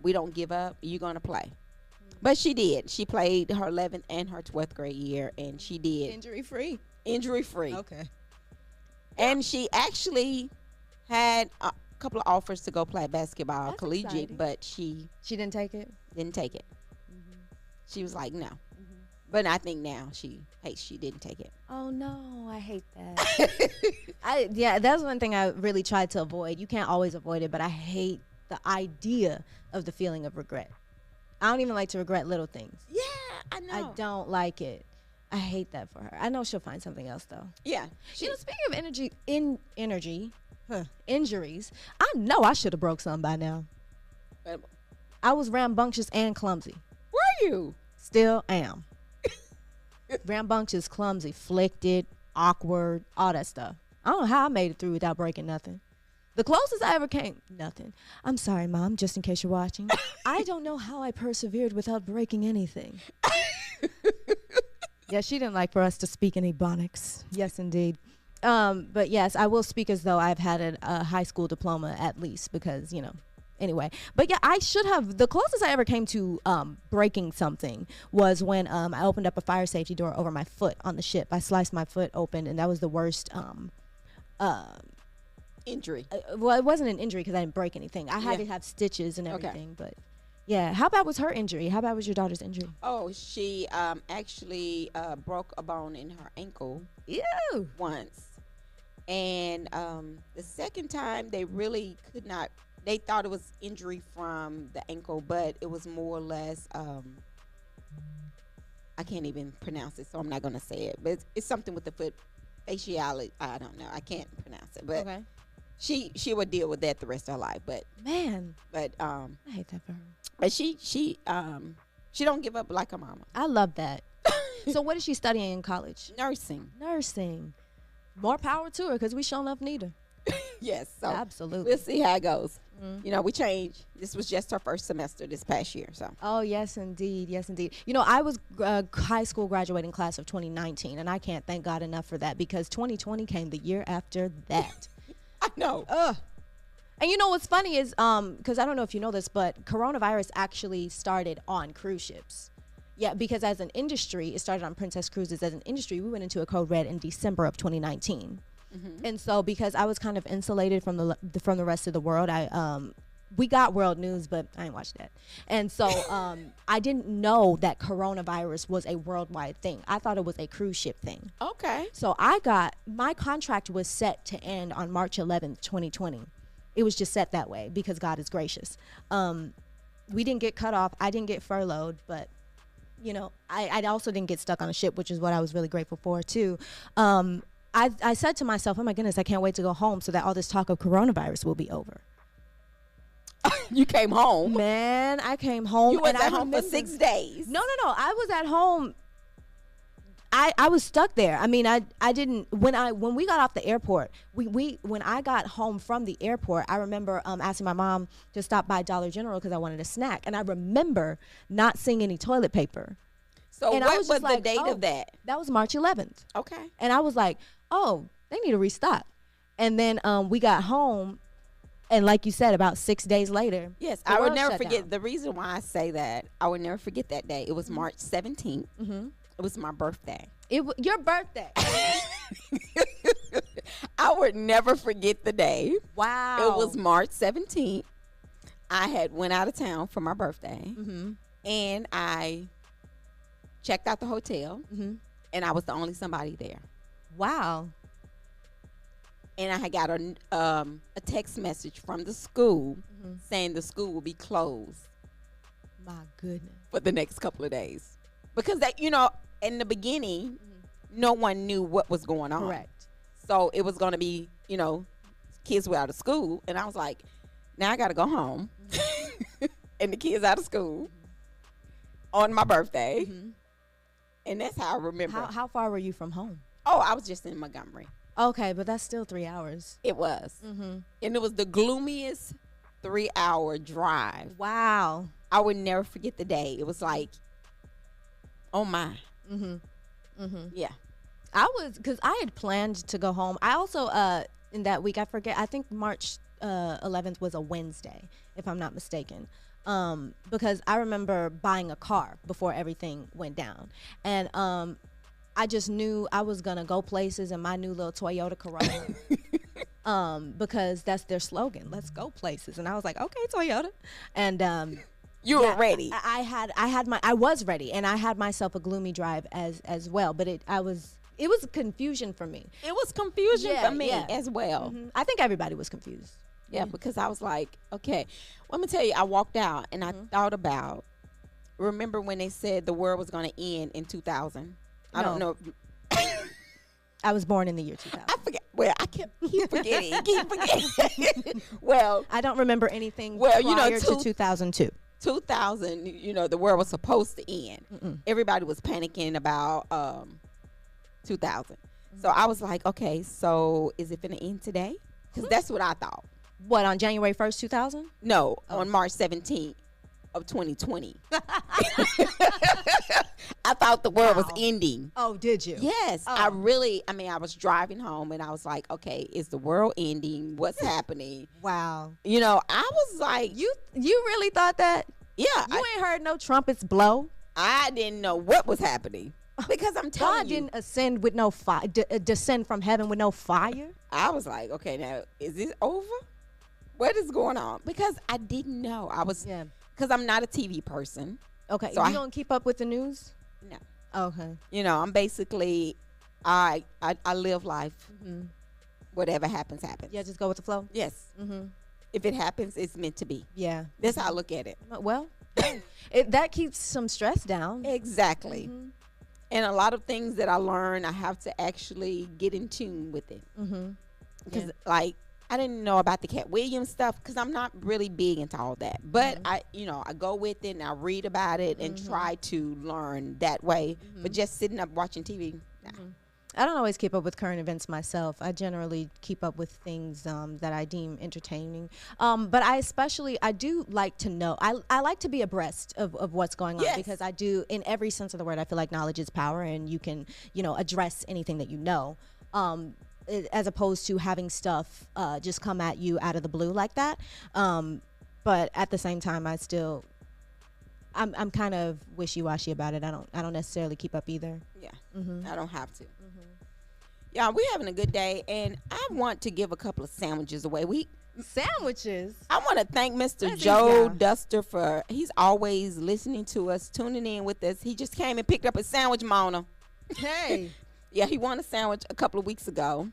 we don't give up. You're going to play. But she did. She played her 11th and her 12th grade year, and she did.
Injury-free.
Injury-free.
Okay.
And she actually had a couple of offers to go play basketball,
That's
collegiate,
exciting.
but she
didn't take it?
didn't take it. She was like, no. But I think now she didn't take it.
Oh, no. I hate that. That's one thing I really tried to avoid. You can't always avoid it, but I hate the idea of the feeling of regret. I don't even like to regret little things.
Yeah, I know.
I don't like it. I hate that for her. I know she'll find something else though.
Yeah.
Speaking of injuries, I know I should have broke some by now. I was rambunctious and clumsy.
Were you?
Still am. Rambunctious, clumsy, flicked it, awkward, all that stuff. I don't know how I made it through without breaking nothing. The closest I ever came, nothing. I'm sorry, Mom, just in case you're watching. I don't know how I persevered without breaking anything. Yeah, she didn't like for us to speak in Ebonics. Yes, indeed. But yes, I will speak as though I've had a high school diploma at least because, anyway. But yeah, I should have. The closest I ever came to breaking something was when I opened up a fire safety door over my foot on the ship. I sliced my foot open, and that was the worst
Injury.
well, it wasn't an injury because I didn't break anything. I had
Yeah.
to have stitches and
Okay.
everything, but yeah. How bad was her injury? How bad was your daughter's injury?
Oh, she actually broke a bone in her ankle
Ew.
once. And the second time, they really could not. They thought it was injury from the ankle, but it was more or less. I can't even pronounce it, so I'm not going to say it. But it's something with the foot fasciality. I don't know. I can't pronounce it. But
Okay.
she would deal with that the rest of her life. But
Man,
I
I hate that for her.
but she don't give up like her mama.
I love that. So what is she studying in college?
Nursing.
Nursing. More power to her because we sure enough need her.
Yes. So
Absolutely.
we'll see how it goes.
Mm.
We changed. This was just her first semester this past year. So
Oh, yes, indeed. Yes, indeed. I was high school graduating class of 2019, and I can't thank God enough for that because 2020 came the year after that.
I know.
Ugh. And what's funny is, because I don't know if you know this, but coronavirus actually started on cruise ships. Yeah, because as an industry, it started on Princess Cruises. As an industry, we went into a code red in December of 2019. And so because I was kind of insulated from the rest of the world, we got world news, but I ain't watched that. And so I didn't know that coronavirus was a worldwide thing. I thought it was a cruise ship thing.
Okay.
So my contract was set to end on March 11th, 2020. It was just set that way because God is gracious. We didn't get cut off. I didn't get furloughed, but I also didn't get stuck on a ship, which is what I was really grateful for too. I said to myself, oh my goodness, I can't wait to go home so that all this talk of coronavirus will be over.
You came home.
Man, I came home.
You was
and
at
I
home for
remember-
6 days.
No. I was at home. I was stuck there. I mean, I didn't when we got off the airport. When I got home from the airport, I remember asking my mom to stop by Dollar General because I wanted a snack, and I remember not seeing any toilet paper.
So
And I
what
was
was
just
the
like,
date
oh.
of that?
That was March 11th,
Okay.
and I was like, oh, they need to restock. And then we got home, and like you said, about 6 days later,
Yes,
the
I would
world
never
shut
forget.
down.
The reason why I say that, I would never forget that day. It was March 17th.
Mm-hmm.
It was my birthday.
Your birthday.
I would never forget the day.
Wow.
It was March 17th. I had went out of town for my birthday,
Mm-hmm.
and I checked out the hotel,
Mm-hmm.
and I was the only somebody there.
Wow.
And I had got a text message from the school
Mm-hmm.
saying the school will be closed
My goodness.
for the next couple of days because in the beginning, no one knew what was going on.
Correct.
So it was going to be, kids were out of school, and I was like, now I got to go home, and the kids out of school on my birthday,
Mm-hmm.
and that's how I remember.
How far were you from home?
Oh, I was just in Montgomery.
Okay, but that's still 3 hours.
It was,
Mm-hmm.
and it was the gloomiest 3-hour drive.
Wow.
I would never forget the day. It was like, oh my,
Mm-hmm. Mm-hmm.
yeah.
Because I had planned to go home. I also, in that week, I think March 11th was a Wednesday, if I'm not mistaken. Because I remember buying a car before everything went down. And I just knew I was going to go places in my new little Toyota Corolla. Because that's their slogan, let's go places. And I was like, okay, Toyota. And
You were ready.
I was ready, and I had myself a gloomy drive as well. But it was confusion for me.
It was confusion
Yeah,
for me
yeah.
as well.
Mhm. I think everybody was confused.
Yeah, because I was like, okay. Well, I'm going to tell you, I walked out and I thought about, remember when they said the world was going to end in 2000? I don't know.
I was born in the year 2000.
I forget. Well, I keep forgetting. Well,
I don't remember anything
Well,
prior to
two-
2002.
2000, the world was supposed to end. Everybody was panicking about 2000. So I was like, okay, so is it going to end today? Because that's what I thought.
What, on January 1st, 2000?
No, on March 17th. of 2020. I thought the world was ending.
Oh, did you?
Yes,
Oh.
I was driving home and I was like, okay, is the world ending? What's happening?
Wow.
You know, I was like,
You really thought that?
yeah,
You ain't heard no trumpets blow?
I didn't know what was happening because I'm telling
God
you,
didn't ascend with no fire, descend from heaven with no fire?
I was like, okay, now is this over? What is going on? Because I didn't know. I was,
Yeah.
because I'm not a TV person.
Okay.
So
you
I-
don't keep up with the news?
No,
Okay.
you know, I'm basically, I live life. Whatever happens, happens.
Yeah, just go with the flow?
Yes.
Mm-hmm.
If it happens, it's meant to be.
Yeah.
That's how I look at it.
Well, that keeps some stress down.
Exactly. And a lot of things that I learn, I have to actually get in tune with it.
Mm-hmm.
Because, like, I didn't know about the Cat Williams stuff because I'm not really big into all that. But I go with it and I read about it and try to learn that way. But just sitting up watching TV, nah.
I don't always keep up with current events myself. I generally keep up with things that I deem entertaining. But I do like to know. I like to be abreast of what's going on
Yes.
because I do, in every sense of the word, I feel like knowledge is power and you can, address anything that you know. As opposed to having stuff just come at you out of the blue like that. But at the same time, I'm kind of wishy-washy about it. I don't necessarily keep up either.
Yeah, I don't have to. Yeah, we're having a good day, and I want to give a couple of sandwiches away.
Sandwiches.
I want to thank Mr.
Where's
Joe
this guy?
Duster for he's always listening to us, tuning in with us. He just came and picked up a sandwich, Mona.
Hey.
Yeah, he won a sandwich a couple of weeks ago.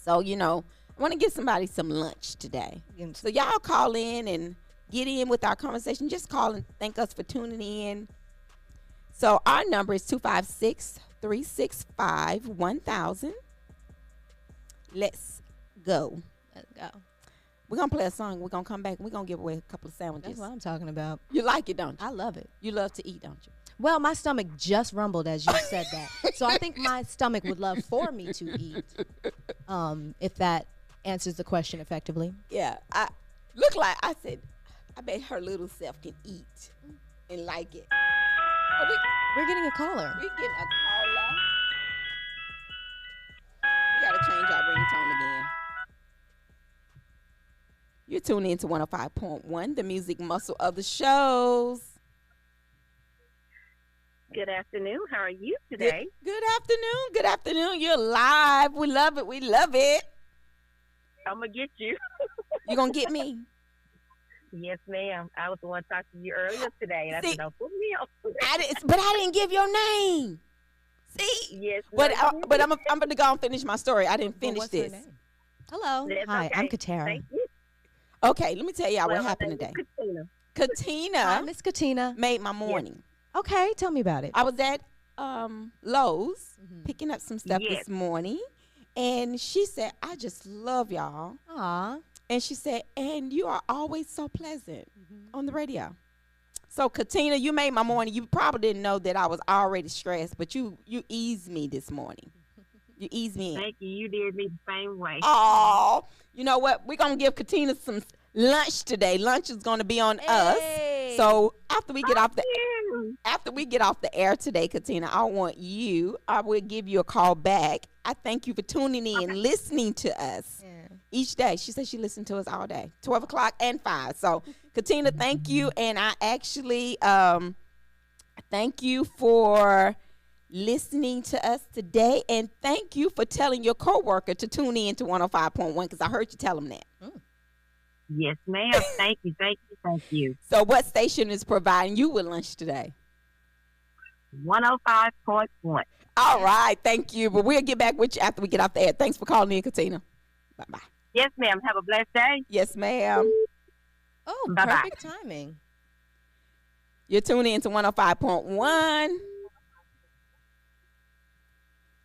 So, I want to give somebody some lunch today. So y'all call in and get in with our conversation. Just call and thank us for tuning in. So our number is 256-365-1000. Let's go.
Let's go.
We're going to play a song. We're going to come back. We're going to give away a couple of sandwiches.
That's what I'm talking about.
You like it, don't you?
I love it.
You love to eat, don't you?
Well, my stomach just rumbled as you said that. So I think my stomach would love for me to eat, if that answers the question effectively.
Yeah. I said, I bet her little self can eat and like it. Oh,
We're getting a caller.
we getting a caller. We got to change our ringtone again. You're tuning into 105.1, the music muscle of the shows.
Good afternoon. How are you today?
Good afternoon. Good afternoon. You're live. We love it. We love it.
I'm going to get you.
You going to get me?
Yes, ma'am. I was the one talking to you earlier today. And I
See,
said, don't put me on.
But I didn't give your name. See?
Yes,
But
ma'am.
I'm going to go and finish my story. I didn't finish
What's her
this.
name? Hello.
That's
Hi,
okay.
I'm Katara.
Thank you.
Okay, let me tell y'all
Well,
what
my
happened
name is
today.
Katina.
Hi,
Katina
Miss Katina.
made my morning.
Okay, tell me about it.
I was at Lowe's picking up some stuff
Yes.
this morning, and she said, I just love y'all.
Aw.
And she said, and you are always so pleasant on the radio. So, Katina, you made my morning. You probably didn't know that I was already stressed, but you eased me this morning. You eased me in.
Thank you. You did me the same way.
Oh, you know what? We're going to give Katina some lunch today. Lunch is going to be on us. So, after we get off the air today, Katina, I will give you a call back. I thank you for tuning in, listening to us each day. She said she listened to us all day, 12 o'clock and 5. So, Katina, thank you. And I actually thank you for listening to us today. And thank you for telling your coworker to tune in to 105.1 because I heard you tell them that.
Yes, ma'am. Thank you. Thank you. Thank you.
So, what station is providing you with lunch today?
105.1.
All right, thank you. But we'll get back with you after we get off the air. Thanks for calling in, Katina. Bye-bye.
Yes, ma'am. Have a blessed day.
Yes, ma'am.
Oh,
Bye-bye.
perfect timing.
You're tuning into 105.1.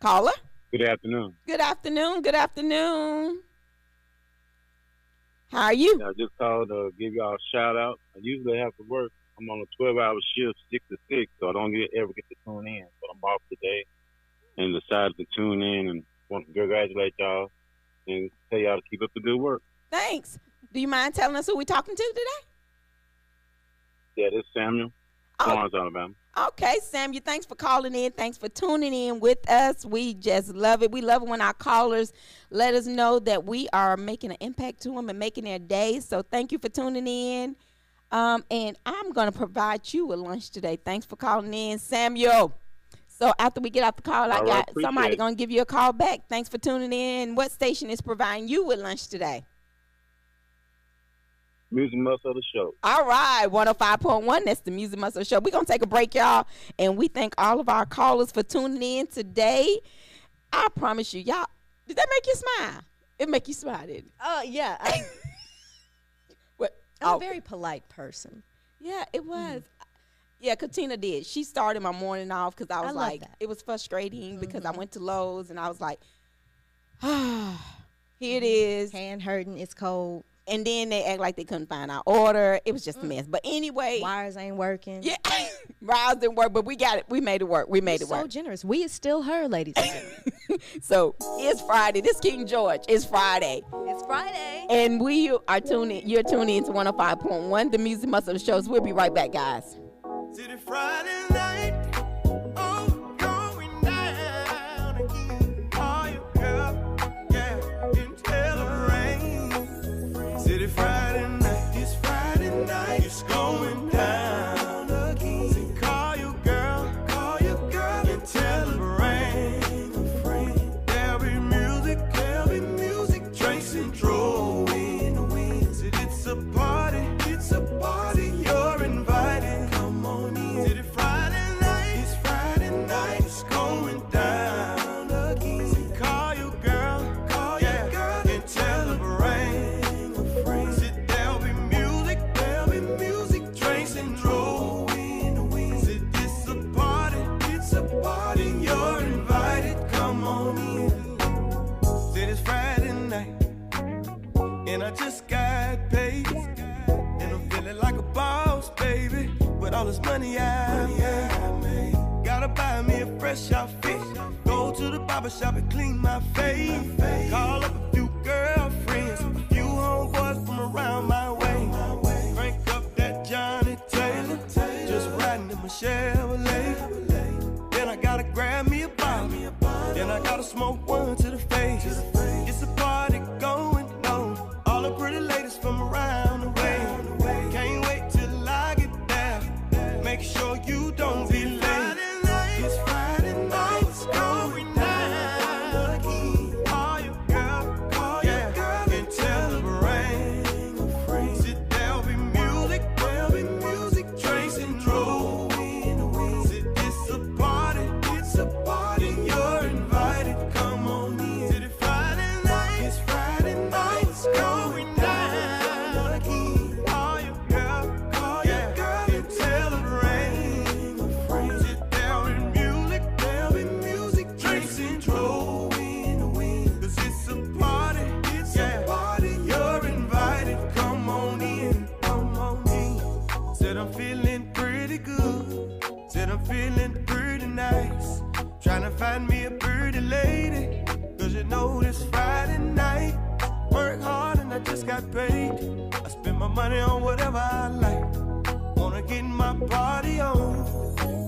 Caller?
Good afternoon.
Good afternoon. Good afternoon. How are you?
I just called to give y'all a shout out. I usually have to work. I'm on a 12-hour shift, 6 to 6, so I don't ever get to tune in. But I'm off today and decided to tune in and want to congratulate y'all and tell y'all to keep up the good work.
Thanks. Do you mind telling us who we're talking to today?
Yeah, this is Samuel, Florence, Alabama.
Okay, Samuel, thanks for calling in. Thanks for tuning in with us. We just love it. We love it when our callers let us know that we are making an impact to them and making their day. So thank you for tuning in. And I'm going to provide you with lunch today. Thanks for calling in, Samuel. So after we get off the call, I got somebody going to give you a call back. Thanks for tuning in. What station is providing you with lunch today?
Music Muscle of the Show.
All right, 105.1. That's the Music Muscle Show. We're going to take a break, y'all. And we thank all of our callers for tuning in today. I promise you, y'all, did that make you smile? It make you smile, didn't it?
Oh, yeah. I'm a very polite person.
Yeah, it was. Yeah, Katina did. She started my morning off because I was like, it was frustrating because I went to Lowe's and I was like, here it is.
Hand hurting, it's cold.
And then they act like they couldn't find our order. It was just a mess. But anyway.
Wires ain't working.
Yeah, wires didn't work, but we got it. We made it work. We made it work.
So generous. We is still her, ladies and gentlemen.
So it's Friday. This King George. It's Friday.
It's Friday.
And we are tuning. You're tuning into 105.1, the Music Muscle Shows. We'll be right back, guys.
City Friday night, oh, going down again. Oh, you girl, yeah, until the rain. City Friday night, it's Friday night, it's going down again. So call your girl, until the rain. There'll be music, drinks and drove in the wind. Said it's a party, you're invited. Come on in. City Friday night, it's Friday night, it's going down again. So call your girl, and tell her bring a friend. Said there'll be music, drinks and drove in the wind. Said it's a party, you're invited. Come on in. Said it's Friday night, and I just got paid, and I'm feeling like a boss, baby, with all this money I made. Gotta buy me a fresh outfit, go to the barber shop and clean my face, call up a few girlfriends, a few homeboys from around my way, crank up that Johnny Taylor, just riding in my Chevrolet. Then I gotta grab me a bottle, then I gotta smoke one to the face. It's a party going on, all the pretty ladies from around the way. Can't wait till I get there, make sure you don't be late. It's Friday night, it's going down again. Call your girl, and tell her bring a friend. Said there'll be music, drinks and drove in the wind. Said it's a party, you're invited. Come on in. Said it's Friday night, it's going down again. Call your girl, and tell her bring a friend. Said there'll be music, drinks and drove in the wind. 'Cause it's a party, you're invited. Come on in. Said I'm feeling pretty good. Said I'm feeling pretty nice. Tryna find me a pretty lady, 'cause you know this Friday night. Work hard and I just got paid. I spend my money on whatever I like. Wanna get my party on,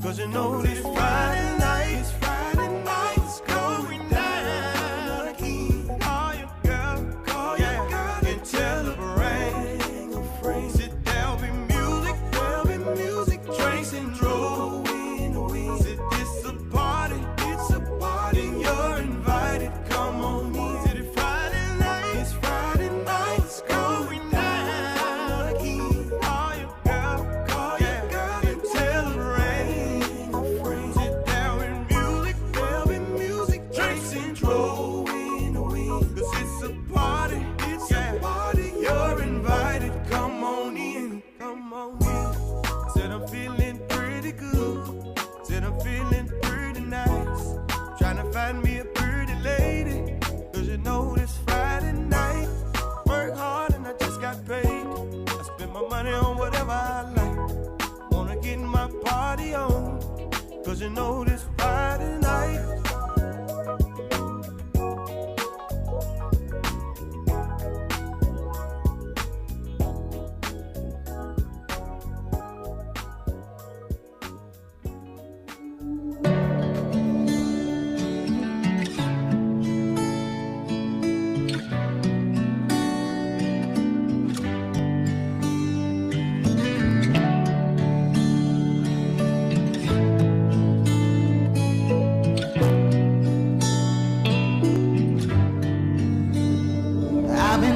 'cause you know this Friday night. It's Friday night, it's going down again. Call your girl, and tell her bring a friend. Said there'll be music, drinks and drove in the wind. Said it's a party, you're invited. Come on in. Said it's Friday night, it's going down again. Call your girl, and tell her bring a friend. Said there'll be music, drinks and drove in the wind. 'Cause it's a party, you're invited. Come on in. Said I'm feeling pretty good. Said I'm feeling pretty nice. Tryna find me a pretty lady, 'cause you know this Friday night. Work hard and I just got paid. I spend my money on whatever I like. Wanna get my party on, 'cause you know this Friday night.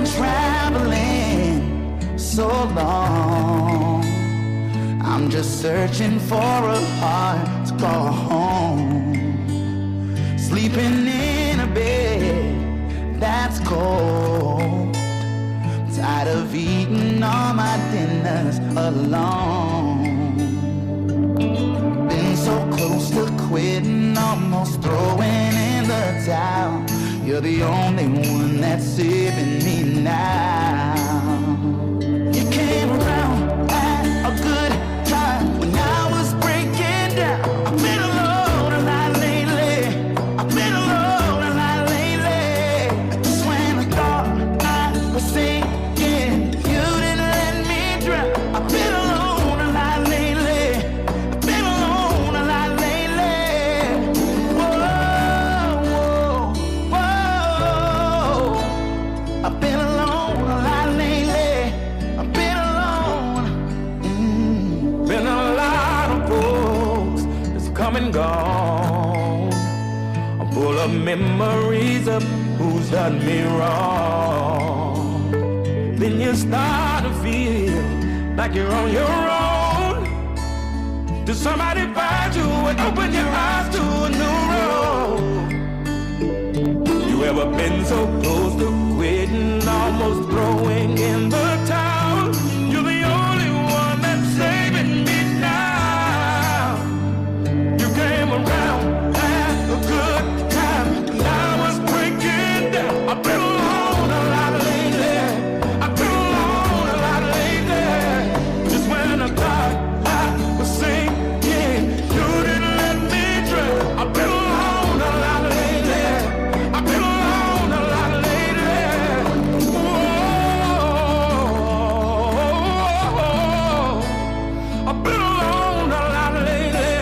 been traveling so long. I'm just searching for a heart to call home. Sleeping in a bed that's cold. Tired of eating all my dinners alone. Been so close to quitting, almost throwing in the towel. You're the only one that's saving me now. You came around at a good time when I was breaking down. I've been alone a lot lately. I've been alone a lot lately. Just when I thought I was sinking, you didn't let me drown. I've been alone a lot lately. I've been alone a lot lately. Whoa, whoa, whoa. I've been alone a lot lately. I've been alone. Been a lot of folks that's come and gone. I'm full of memories of who's done me wrong. Then you start to feel like you're on your own. Till somebody find you and open your eyes to a new road. You ever been so close to quitting, almost throwing in the towel? You're the only one that's saving me now. You came around, had a good time, and I was breaking down. I've been alone a lot lately. I've been alone a lot lately. Just when I thought I was sinking, you didn't let me drown. I've been alone a lot lately. I've been alone a lot lately. Whoa. I've been alone a lot lately.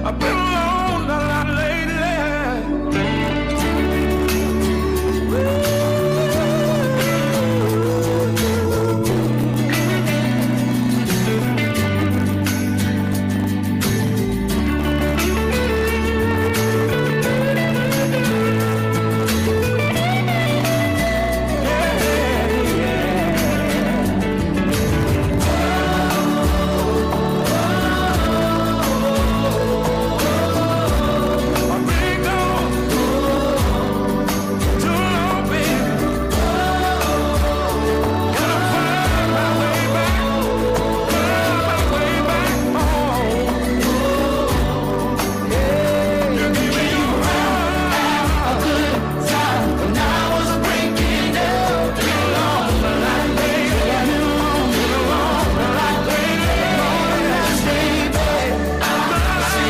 I've been alone a lot lately. I've been gone too long, baby. Gotta find my way back, find my way back home. You gave me your heart, a good time when I was breaking down. Been alone a lot lately. Been alone a lot lately. Baby,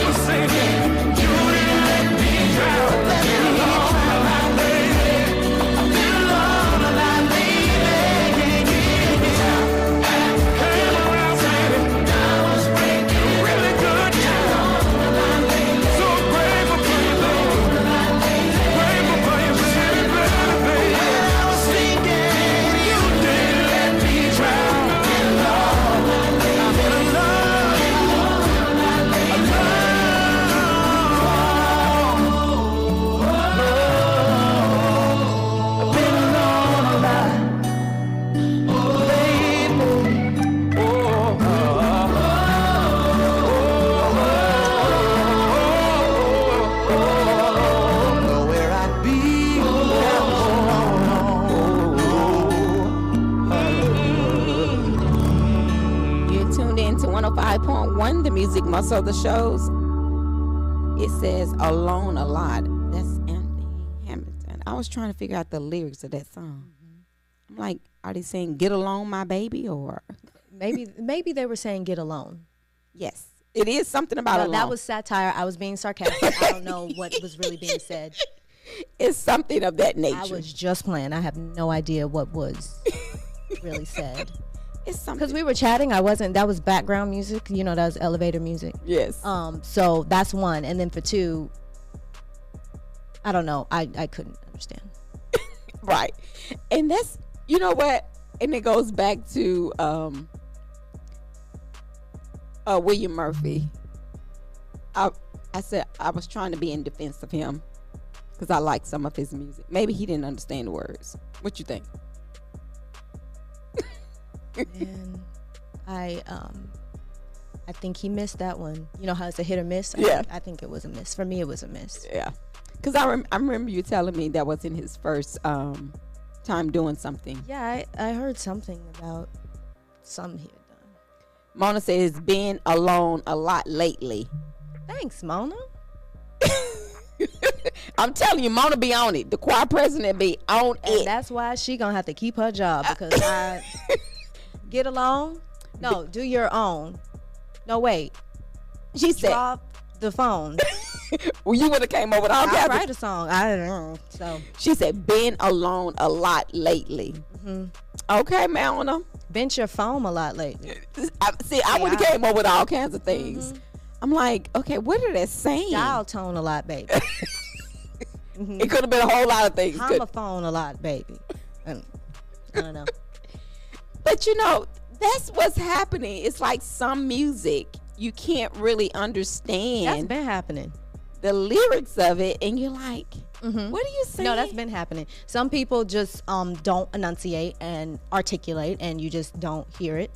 I'm sinking. You didn't let me drown. Been alone a lot lately. I've been alone a lot lately. Came around, baby. I was breaking. Really good time. So grateful for you, baby. Grateful for you, baby. I was sinking. You didn't let me drown. Been alone. I've been alone. I've been alone a lot lately. Know where I'd be
You're tuned in to 105.1, the music muscle of the shows. It says alone a lot. That's Anthony Hamilton. I was trying to figure out the lyrics of that song. I'm like, are they saying get along my baby or
Maybe they were saying get alone.
yes. It is something about
No,
alone.
that was satire. I was being sarcastic. I don't know what was really being said.
It's something of that nature.
I was just playing. I have no idea what was really said.
It's something.
Because we were chatting. I wasn't. That was background music. You know, that was elevator music.
Yes.
So that's one. And then for two, I don't know. I couldn't understand.
Right. And that's, you know what? And it goes back to William Murphy. I said I was trying to be in defense of him because I like some of his music. Maybe he didn't understand the words. What you think?
And I think he missed that one. You know how it's a hit or miss?
Yeah.
I think it was a miss. For me, it was a miss.
Yeah. Because I remember you telling me that wasn't his first time doing something.
Yeah, I heard something about something he had done.
Mona says, been alone a lot lately.
Thanks, Mona.
I'm telling you, Mona be on it. The choir president be on
And
it.
that's why she gonna have to keep her job, because I get along. No, do your own. No, wait.
She said,
Drop the phone.
well, you would have came over with all
I'll
kinds
write
of.
a song. I don't know. So
She said, been alone a lot lately. Okay, Mona.
bench your phone a lot lately.
I would have came up with all kinds of things. I'm like, okay, what are they saying?
Dial tone a lot, baby.
It could have been a whole lot of things.
Homophone a lot, baby. And I don't know.
But you know, that's what's happening. It's like some music you can't really
That's
understand
been happening.
the lyrics of it, and you're like, what are you saying?
No, that's been happening. Some people just don't enunciate and articulate, and you just don't hear it.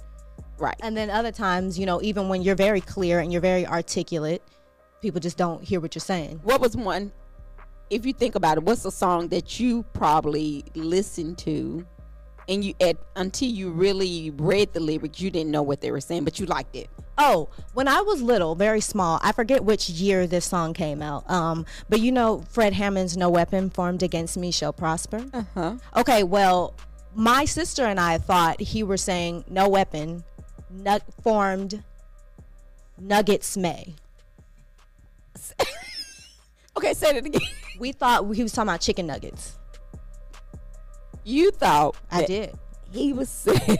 right.
And then other times, you know, even when you're very clear and you're very articulate, people just don't hear what you're saying.
What was one? If you think about it, what's a song that you probably listened to, and until you really read the lyrics, you didn't know what they were saying, but you liked it?
Oh, when I was little, very small, I forget which year this song came out. But you know, Fred Hammond's "No Weapon Formed Against Me Shall Prosper." Okay, well, my sister and I thought he were saying "No weapon formed nuggets may."
Okay, say that again.
We thought he was talking about chicken nuggets.
You thought
I
that
did.
he was saying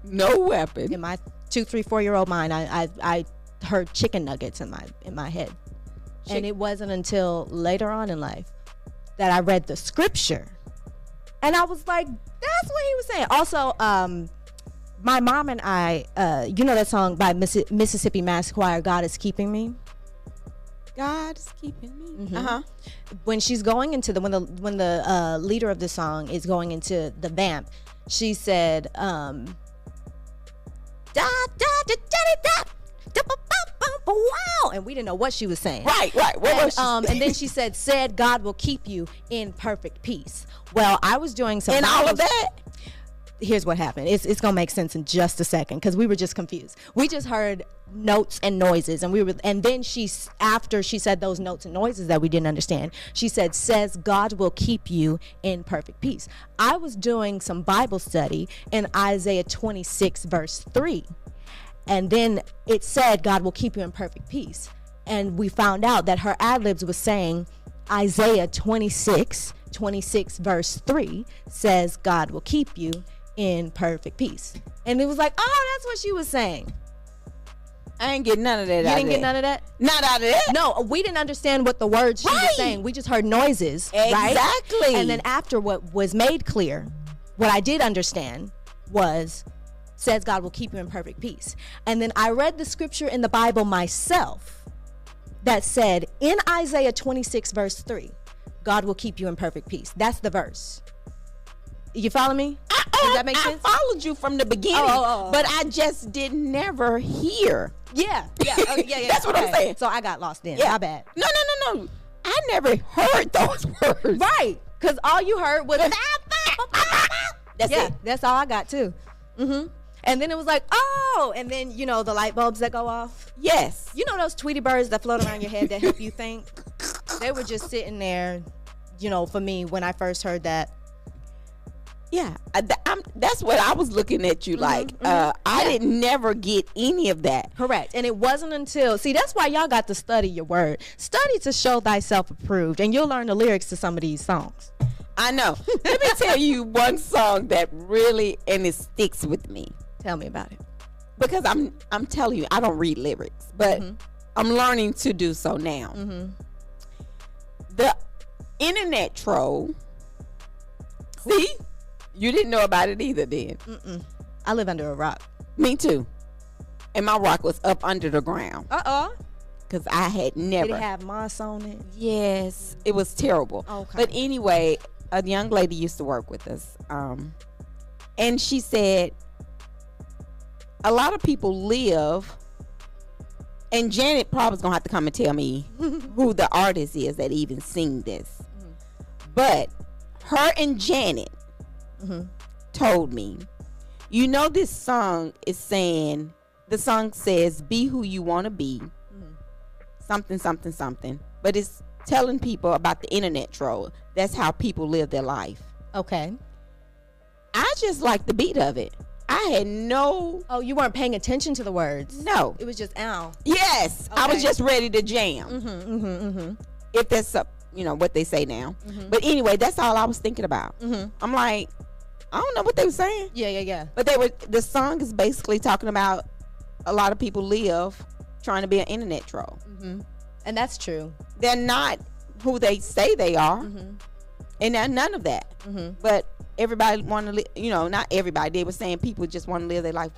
no weapon.
In my 2, 3, 4-year-old mind, I heard chicken nuggets in my head. And it wasn't until later on in life that I read the scripture, and I was like, that's what he was saying. Also, my mom and I, you know that song by Mississippi Mass Choir, "God Is Keeping Me."
God is keeping me.
When she's going into when the leader of the song is going into the vamp, she said, da da da da da da wow, and we didn't know what she was saying.
Right. What was she
And then she said God will keep you in perfect peace. Well, I was doing some
and all
Bible
of that?
Here's what happened. It's gonna make sense in just a second, because we were just confused. We just heard notes and noises, and then after she said those notes and noises that we didn't understand, she says God will keep you in perfect peace. I was doing some Bible study in Isaiah 26 verse 3, and then it said God will keep you in perfect peace, and we found out that her ad-libs was saying Isaiah 26 verse 3 says God will keep you in perfect peace. And it was like, oh, that's what she was saying.
I ain't get none of that.
You didn't get none of that?
Not out of that.
No, we didn't understand what the words she was saying. We just heard noises. Right?
Exactly.
And then after what was made clear, what I did understand was, says God will keep you in perfect peace. And then I read the scripture in the Bible myself that said in Isaiah 26 verse 3, God will keep you in perfect peace. That's the verse. You follow me? Does that make sense?
I followed you from the beginning, but I just didn't never hear.
Yeah.
That's what I'm saying.
So I got lost in.
Yeah.
My bad.
No. I never heard those words.
Right. Because all you heard was
That's it.
That's all I got too. And then it was like, oh, and then you know the light bulbs that go off.
Yes.
You know those Tweety birds that float around your head that help you think? They were just sitting there, you know, for me when I first heard that.
Yeah, that's what I was looking at you like. I didn't never get any of that.
Correct. And it wasn't until, see, that's why y'all got to study your word. Study to show thyself approved, and you'll learn the lyrics to some of these songs.
I know. Let me tell you one song that really, and it sticks with me.
Tell me about it.
Because I'm telling you, I don't read lyrics, but I'm learning to do so now. The internet troll. See? You didn't know about it either then.
I live under a rock.
Me too. And my rock was up under the ground. Because I had never.
Did it have moss on it?
Yes. It was terrible.
Okay.
But anyway, a young lady used to work with us. And she said, a lot of people live, and Janet probably's gonna have to come and tell me who the artist is that even sing this. But her and Janet told me, you know, this song is saying, the song says, be who you want to be, something, something, something. But it's telling people about the internet troll. That's how people live their life.
Okay.
I just like the beat of it. I had no.
Oh, you weren't paying attention to the words.
No.
It was just ow.
Yes. I was
Okay.
just ready to jam. If that's what they say now. But anyway, that's all I was thinking about. I'm like, I don't know what they were saying.
Yeah.
But the song is basically talking about a lot of people live trying to be an internet troll.
And that's true.
They're not who they say they are. And they're none of that. But everybody want to live, not everybody. They were saying people just want to live their life.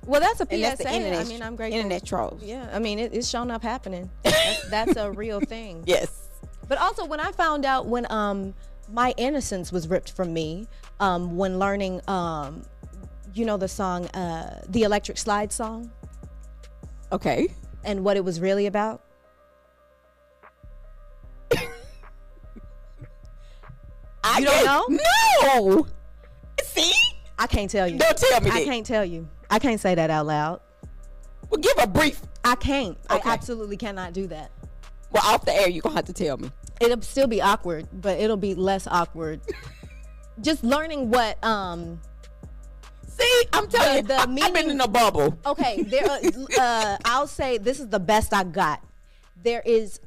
Well, that's a PSA.
And that's the internet.
I mean, I'm grateful.
Internet trolls.
Yeah, I mean, it's shown up happening. That's a real thing.
Yes.
But also, when I found out when my innocence was ripped from me, when learning, the song, the Electric Slide song,
Okay.
and what it was really about. You don't know?
No. See?
I can't tell you.
Don't tell me
I
that.
can't tell you. I can't say that out loud.
Well, give a brief.
I can't.
Okay.
I absolutely cannot do that.
Well, off the air, you're going to have to tell me.
It'll still be awkward, but it'll be less awkward. Just learning what
See, I'm telling you,
the
I've been
meaning-
in a bubble.
okay, there I'll say this is the best I got. There is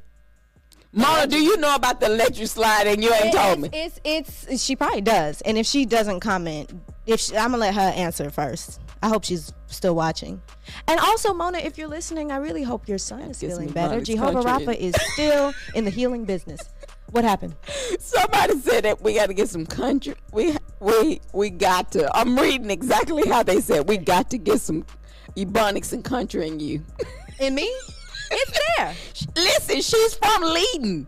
Mona, do you know about the electric slide and you ain't told me?
it's she probably does. And if she doesn't comment, I'm gonna let her answer first. I hope she's still watching. And also, Mona, if you're listening, I really hope your son is
Gives
feeling
me
better.
Mona's
Jehovah
country.
Rapha is still in the healing business. What happened?
Somebody said that we got to get some country. We got to. I'm reading exactly how they said. We got to get some Ebonics and country in you.
In me? It's there.
Listen, she's from Leiden.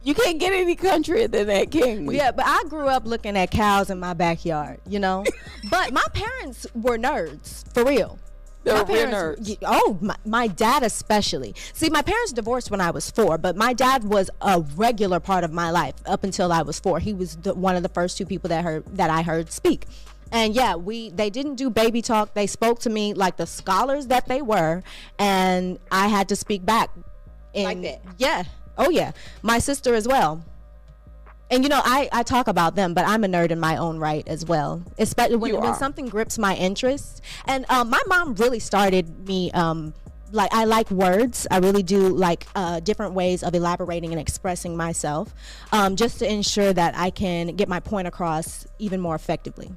You can't get any country than that, can we?
Yeah, but I grew up looking at cows in my backyard, But my parents were nerds, for real.
They're
My
real
parents-
nerds.
Oh, my dad especially. See, my parents divorced when I was 4, but my dad was a regular part of my life up until I was 4. He was one of the first 2 people that I heard speak. And yeah, they didn't do baby talk. They spoke to me like the scholars that they were, and I had to speak back.
Like that?
Yeah. Oh yeah. My sister as well. And I talk about them, but I'm a nerd in my own right as well. Especially when something grips my interest. And my mom really started me I like words. I really do like different ways of elaborating and expressing myself, just to ensure that I can get my point across even more effectively.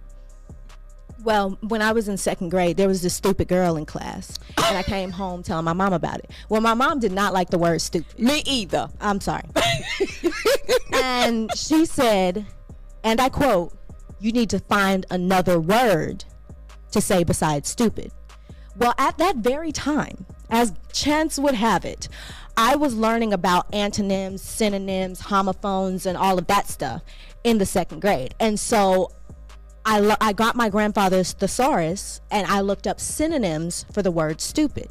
Well, when I was in 2nd grade, there was this stupid girl in class, and I came home telling my mom about it. Well, my mom did not like the word stupid.
Me either.
I'm sorry. And she said, and I quote, "You need to find another word to say besides stupid." Well, at that very time, as chance would have it, I was learning about antonyms, synonyms, homophones, and all of that stuff in the 2nd grade. And so I got my grandfather's thesaurus, and I looked up synonyms for the word stupid.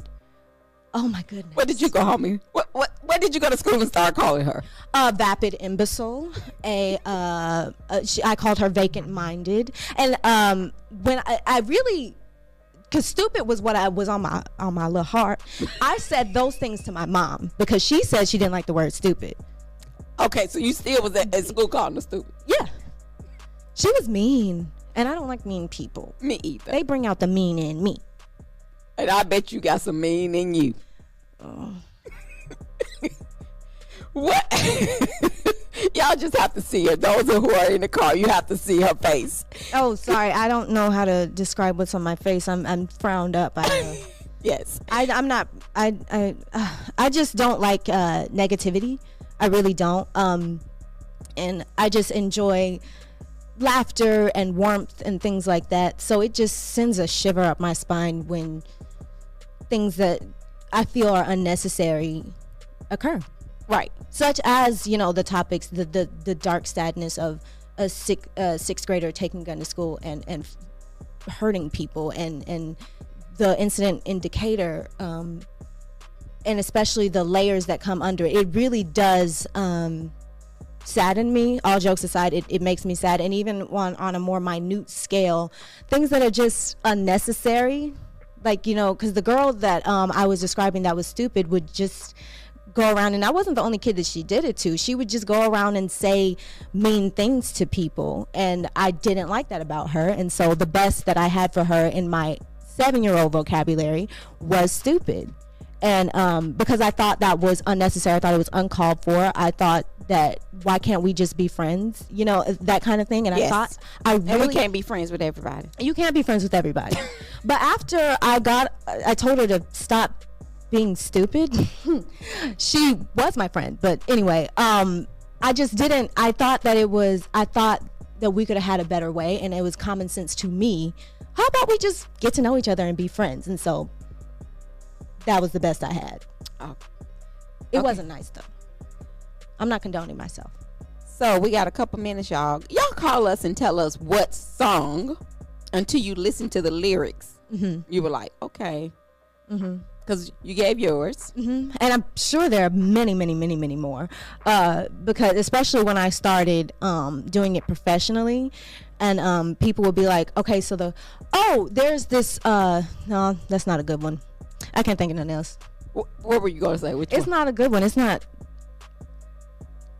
Oh my goodness.
What did you go home? What did you go to school and start calling her?
Vapid imbecile. I called her vacant minded. And when I really, because stupid was what I was on my little heart, I said those things to my mom because she said she didn't like the word stupid.
Okay, so you still was at school calling her stupid.
Yeah. She was mean. And I don't like mean people.
Me either.
They bring out the mean in me.
And I bet you got some mean in you. What? Y'all just have to see her. Those who are in the car, you have to see her face.
Oh, sorry. I don't know how to describe what's on my face. I'm frowned up.
Yes.
I'm not. I just don't like negativity. I really don't. And I just enjoy laughter and warmth and things like that. So it just sends a shiver up my spine when things that I feel are unnecessary occur.
Right.
Such as, the topics, the dark sadness of a sixth grader taking a gun to school and hurting people and the incident in Decatur, and especially the layers that come under it, it really does sadden me. All jokes aside, it makes me sad. And even on a more minute scale, things that are just unnecessary, like, you know, because the girl that I was describing that was stupid would just go around, and I wasn't the only kid that she did it to. She would just go around and say mean things to people, and I didn't like that about her. And so the best that I had for her in my 7-year-old vocabulary was stupid. And because I thought that was unnecessary, I thought it was uncalled for. I thought that, why can't we just be friends, you know, that kind of thing. And
Yes.
I thought
And we can't be friends with everybody.
you can't be friends with everybody. But after I told her to stop being stupid. She was my friend, but anyway, I just didn't. I thought that we could have had a better way, and it was common sense to me. How about we just get to know each other and be friends? And so that was the best I had.
Oh.
It
Okay.
wasn't nice though. I'm not condoning myself.
So we got a couple minutes, y'all. Y'all call us and tell us what song, until you listen to the lyrics, you were like, okay. Because you gave yours.
And I'm sure there are many, many, many, many more. Because especially when I started doing it professionally, and people would be like, okay, so there's this, no, that's not a good one. I can't think of nothing else.
What were you going to say? Which
It's
one?
not a good one. It's not.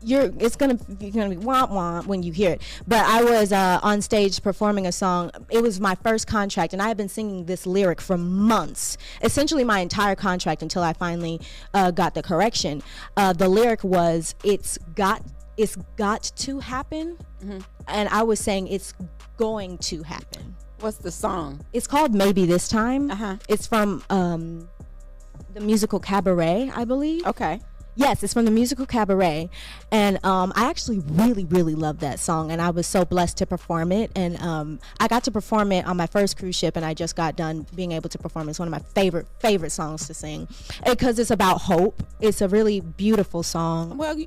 You're gonna be womp womp when you hear it. But I was on stage performing a song. It was my first contract, and I had been singing this lyric for months, essentially my entire contract, until I finally got the correction. The lyric was, "It's got to happen," and I was saying it's going to happen.
What's the song?
It's called "Maybe This Time."
Uh-huh.
It's from the musical Cabaret, I believe.
Okay.
Yes, it's from the musical Cabaret, and I actually really, really love that song, and I was so blessed to perform it. And I got to perform it on my first cruise ship, and I just got done being able to perform it. It's one of my favorite songs to sing, because it's about hope. It's a really beautiful song.
Well,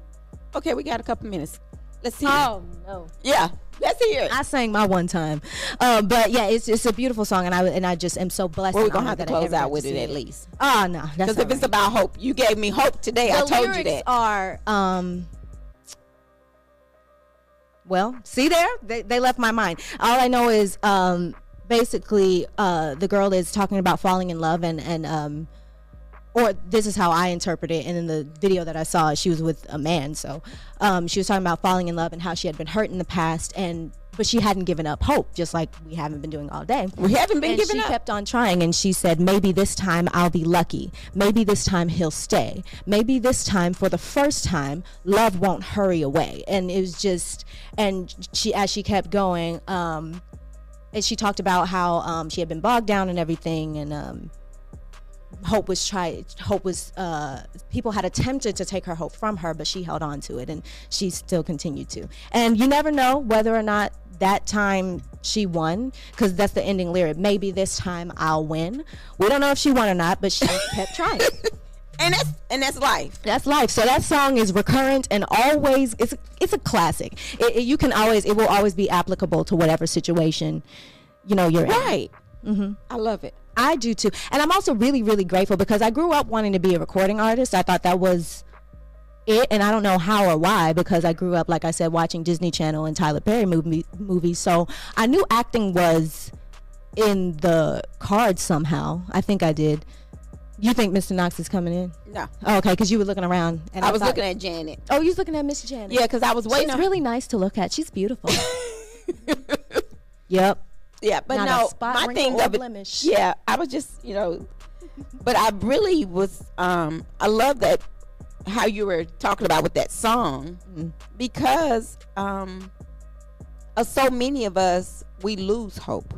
okay, we got a couple minutes. Let's see.
Oh no!
Yeah, let's hear it.
I sang my one time, but yeah, it's a beautiful song, and I just am so blessed.
Well, we're
and
gonna
honored
have to
that I
close
ever got
out with
to
it
sing
at least.
Oh no, that's
Because if it's about hope, you gave me hope today. I told you that.
Are well, see there, they left my mind. All I know is basically the girl is talking about falling in love, and or this is how I interpret it. And in the video that I saw, she was with a man, so she was talking about falling in love and how she had been hurt in the past, but she hadn't given up hope, just like we haven't been doing all day.
We haven't been
And
giving
she
up.
kept on trying, and she said, maybe this time I'll be lucky. Maybe this time he'll stay. Maybe this time, for the first time, love won't hurry away. And it was just, and she, as she kept going, and she talked about how she had been bogged down and everything, and people had attempted to take her hope from her, but she held on to it, and she still continued to. And you never know whether or not that time she won, because that's the ending lyric. Maybe this time I'll win. We don't know if she won or not, but she kept trying.
And that's life.
That's life. So that song is recurrent and always, it's a classic. It will always be applicable to whatever situation you're in.
Right. I love it.
I do too. And I'm also really, really grateful, because I grew up wanting to be a recording artist. I thought that was it, and I don't know how or why, because I grew up, like I said, watching Disney Channel and Tyler Perry movies. So I knew acting was in the cards somehow. I think I did. You think Mr. Knox is coming in?
No.
Oh, okay, because you were looking around. And
I was
thought-
looking at Janet.
Oh, you was looking at Miss Janet.
Yeah, because I was waiting
She's
on
really nice to look at. She's beautiful. Yep.
Yeah, but
Not a
no,
spot,
my
wrinkle,
thing
or
of it,
blemish.
yeah, I was just, but I really was, I love that, how you were talking about with that song, because so many of us, we lose hope.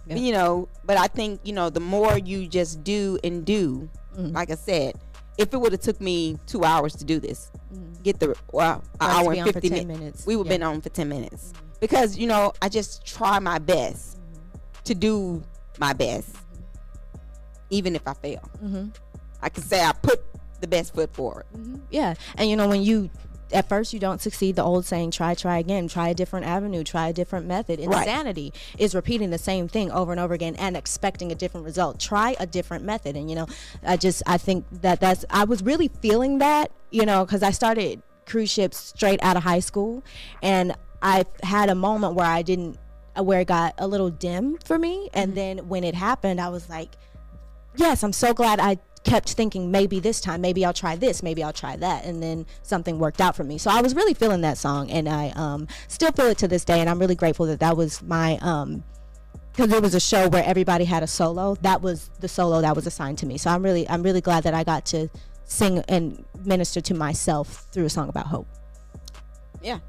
Yeah.
But I think, the more you just do and do, like I said, if it would have took me 2 hours to do this, get the an hour and 50 minutes, we would have been on for 10 minutes. Because, I just try my best to do my best, even if I fail. I can say I put the best foot forward.
Yeah. And when you at first you don't succeed, the old saying, try again, try a different avenue, try a different method. Insanity is repeating the same thing over and over again and expecting a different result. Try a different method. And, you know, I think I was really feeling that, you know, because I started cruise ships straight out of high school, and I had a moment where it got a little dim for me. And then when it happened, I was like, yes, I'm so glad I kept thinking, maybe this time, maybe I'll try this, maybe I'll try that, and then something worked out for me. So I was really feeling that song, and I still feel it to this day, and I'm really grateful that was my because it was a show where everybody had a solo. That was the solo that was assigned to me. So I'm really glad that I got to sing and minister to myself through a song about hope.
Yeah,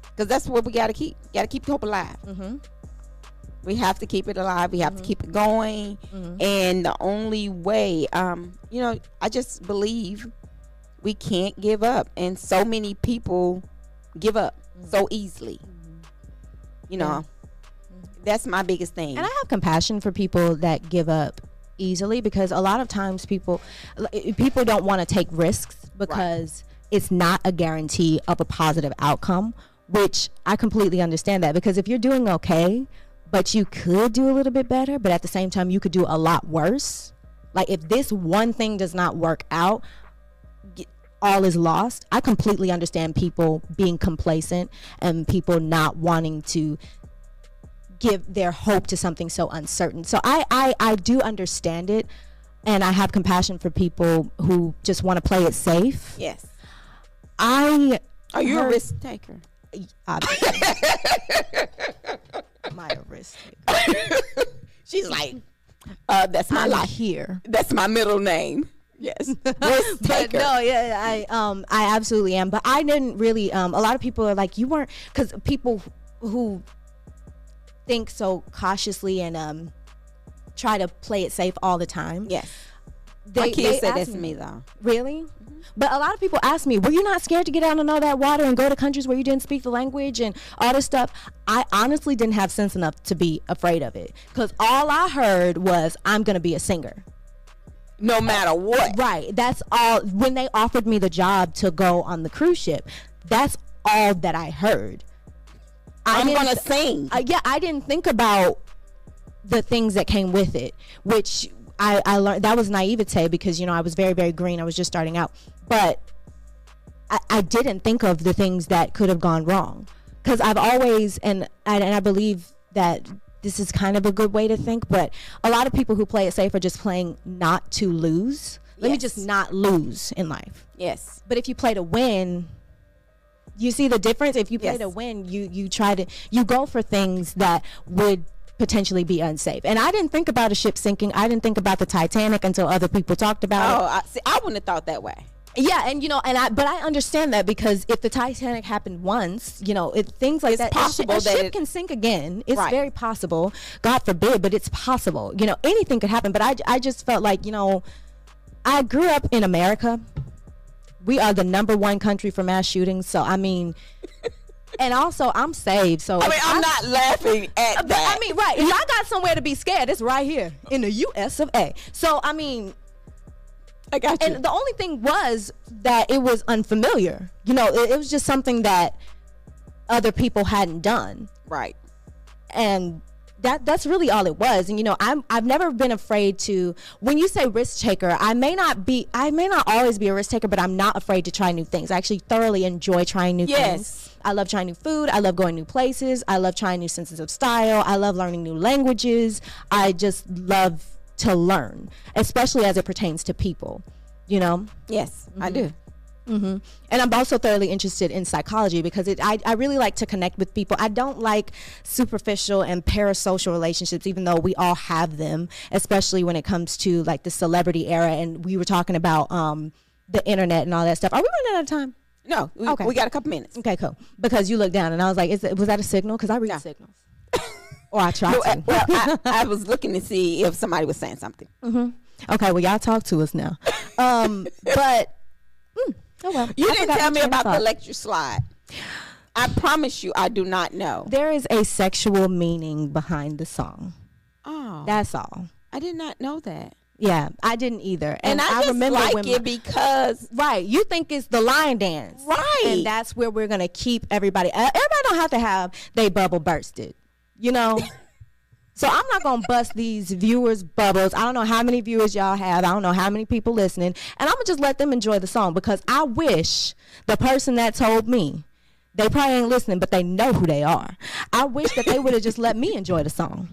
because that's what we gotta keep hope alive. We have to keep it alive. We have to keep it going. And the only way, you know, I just believe we can't give up. And so many people give up so easily. You know, that's my biggest thing.
And I have compassion for people that give up easily, because a lot of times people don't want to take risks because it's not a guarantee of a positive outcome, which I completely understand that, because if you're doing okay, but you could do a little bit better, but at the same time you could do a lot worse. Like if this one thing does not work out, all is lost. I completely understand people being complacent and people not wanting to give their hope to something so uncertain. So I do understand it, and I have compassion for people who just want to play it safe.
Yes.
Are
you a risk taker?
My risk taker.
She's like, that's my life
here.
That's my middle name. Yes. Risk taker.
No, yeah, I absolutely am. But I didn't really. A lot of people are like, you weren't, because people who think so cautiously and try to play it safe all the time.
Yes. My kids said that to me though.
Really? But a lot of people ask me, were you not scared to get out in all that water and go to countries where you didn't speak the language and all this stuff? I honestly didn't have sense enough to be afraid of it, because all I heard was, I'm going to be a singer.
No matter what.
Right. That's all. When they offered me the job to go on the cruise ship, that's all that I heard.
I'm going to sing.
I didn't think about the things that came with it, which I learned that was naivete, because, you know, I was very, very green. I was just starting out. But I didn't think of the things that could have gone wrong, because I've always, and I believe that this is kind of a good way to think, but a lot of people who play it safe are just playing not to lose. Let me just not lose in life.
Yes.
But if you play to win, you see the difference? If you play to win, you go for things that would potentially be unsafe. And I didn't think about a ship sinking. I didn't think about the Titanic until other people talked about it.
I wouldn't have thought that way.
Yeah, and you know, but I understand that, because if the Titanic happened once, you know, things like that,
possible
a
that
ship can sink again. It's very possible. God forbid, but it's possible. You know, anything could happen. But I just felt like, you know, I grew up in America. We are the #1 country for mass shootings. So I mean, and also I'm saved. So
I mean, I'm not laughing at that.
I mean, right? If I got somewhere to be scared, it's right here in the U.S. of A. So I mean,
I got you.
And the only thing was that it was unfamiliar. You know, it was just something that other people hadn't done.
Right.
And that's really all it was. And you know, I've never been afraid to, when you say risk taker, I may not always be a risk taker, but I'm not afraid to try new things. I actually thoroughly enjoy trying new things. I love trying new food. I love going new places. I love trying new senses of style. I love learning new languages. I just love to learn, especially as it pertains to people, you know?
Yes, I do.
Mm-hmm. And I'm also thoroughly interested in psychology, because I really like to connect with people. I don't like superficial and parasocial relationships, even though we all have them, especially when it comes to like the celebrity era. And we were talking about the internet and all that stuff. Are we running out of time?
No. We got a couple minutes.
Okay, cool. Because you looked down and I was like, was that a signal? Because I read signals. Or I tried to.
Well, I was looking to see if somebody was saying something.
Mm-hmm. Okay, well, y'all talk to us now. But, oh well.
You didn't tell me about the electric slide. I promise you, I do not know.
There is a sexual meaning behind the song.
Oh.
That's all.
I did not know that.
Yeah, I didn't either.
And I just
remember
like
when
it because
right, you think it's the line dance.
Right.
And that's where we're going to keep everybody. Everybody don't have to have they bubble bursted, you know? So I'm not going to bust these viewers' bubbles. I don't know how many viewers y'all have. I don't know how many people listening. And I'm going to just let them enjoy the song because I wish the person that told me, they probably ain't listening, but they know who they are. I wish that they would have just let me enjoy the song.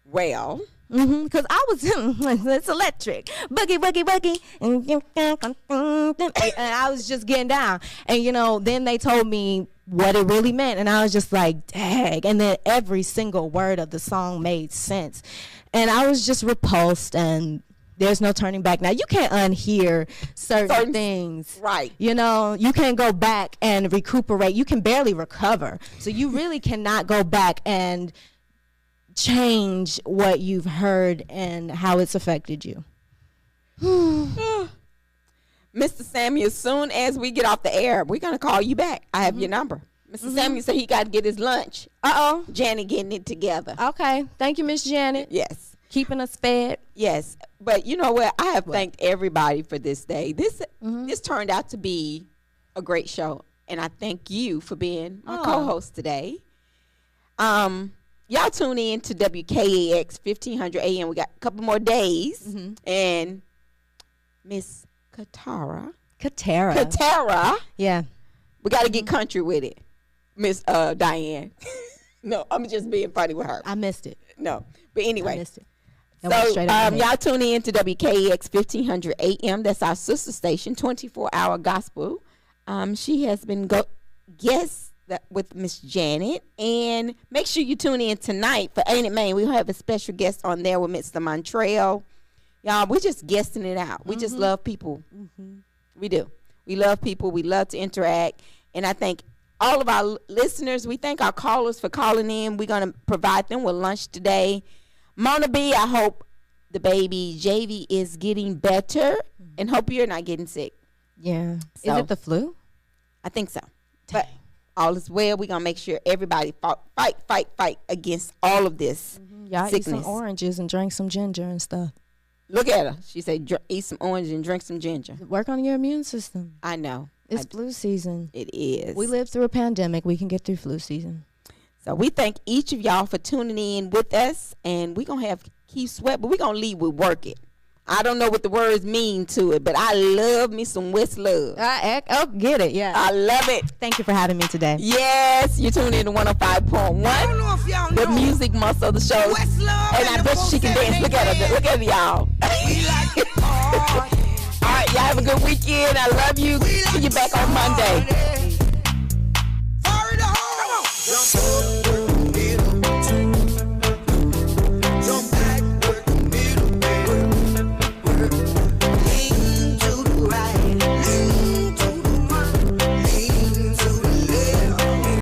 Well,
Because I was, it's electric. Boogie, boogie, boogie. And I was just getting down. And, you know, then they told me what it really meant. And I was just like, dang. And then every single word of the song made sense. And I was just repulsed. And there's no turning back. Now, you can't unhear certain things.
Right.
You know, you can't go back and recuperate. You can barely recover. So you really cannot go back and change what you've heard and how it's affected you.
Mr. Samuel, as soon as we get off the air, we're going to call you back. I have your number. Mr. Samuel said he got to get his lunch. Janet getting it together.
Okay. Thank you, Miss Janet.
Yes.
Keeping us fed.
Yes. But you know what? I have thanked everybody for this day. This turned out to be a great show. And I thank you for being my co-host today. Y'all tune in to WKAX 1500 AM. We got a couple more days. And Miss Katara.
Yeah.
We got to get country with it. Miss Diane. No, I'm just being funny with her.
I missed it.
No. But anyway.
I missed it.
So y'all tune in to WKAX 1500 AM. That's our sister station, 24-hour gospel. She has been guest with Miss Janet, and make sure you tune in tonight for Ain't It Maine. We'll have a special guest on there with Mr. Montreal. Y'all, we're just guessing it out. We just love people. We do. We love people. We love to interact, and I thank all of our listeners. We thank our callers for calling in. We're going to provide them with lunch today. Mona B, I hope the baby JV is getting better, and hope you're not getting sick.
Yeah.
So,
is it the flu?
I think so. But all is well. We're going to make sure everybody fight against all of this
Y'all
sickness.
eat some oranges and drink some ginger and stuff.
Look at her. She said eat some orange and drink some ginger.
Work on your immune system.
I know.
It's flu season.
It is.
We lived through a pandemic. We can get through flu season.
So we thank each of y'all for tuning in with us. And we're going to have Keith Sweat, but we're going to leave with Work It. I don't know what the words mean to it, but I love me some Westlove.
Get it. Yeah.
I love it.
Thank you for having me today.
Yes, you're tuning in to 105.1. The music muscle of the show. And I bet she can dance. Look at her. Look at her, y'all. All right, y'all have a good weekend. I love you. See you back on Monday.
Come on.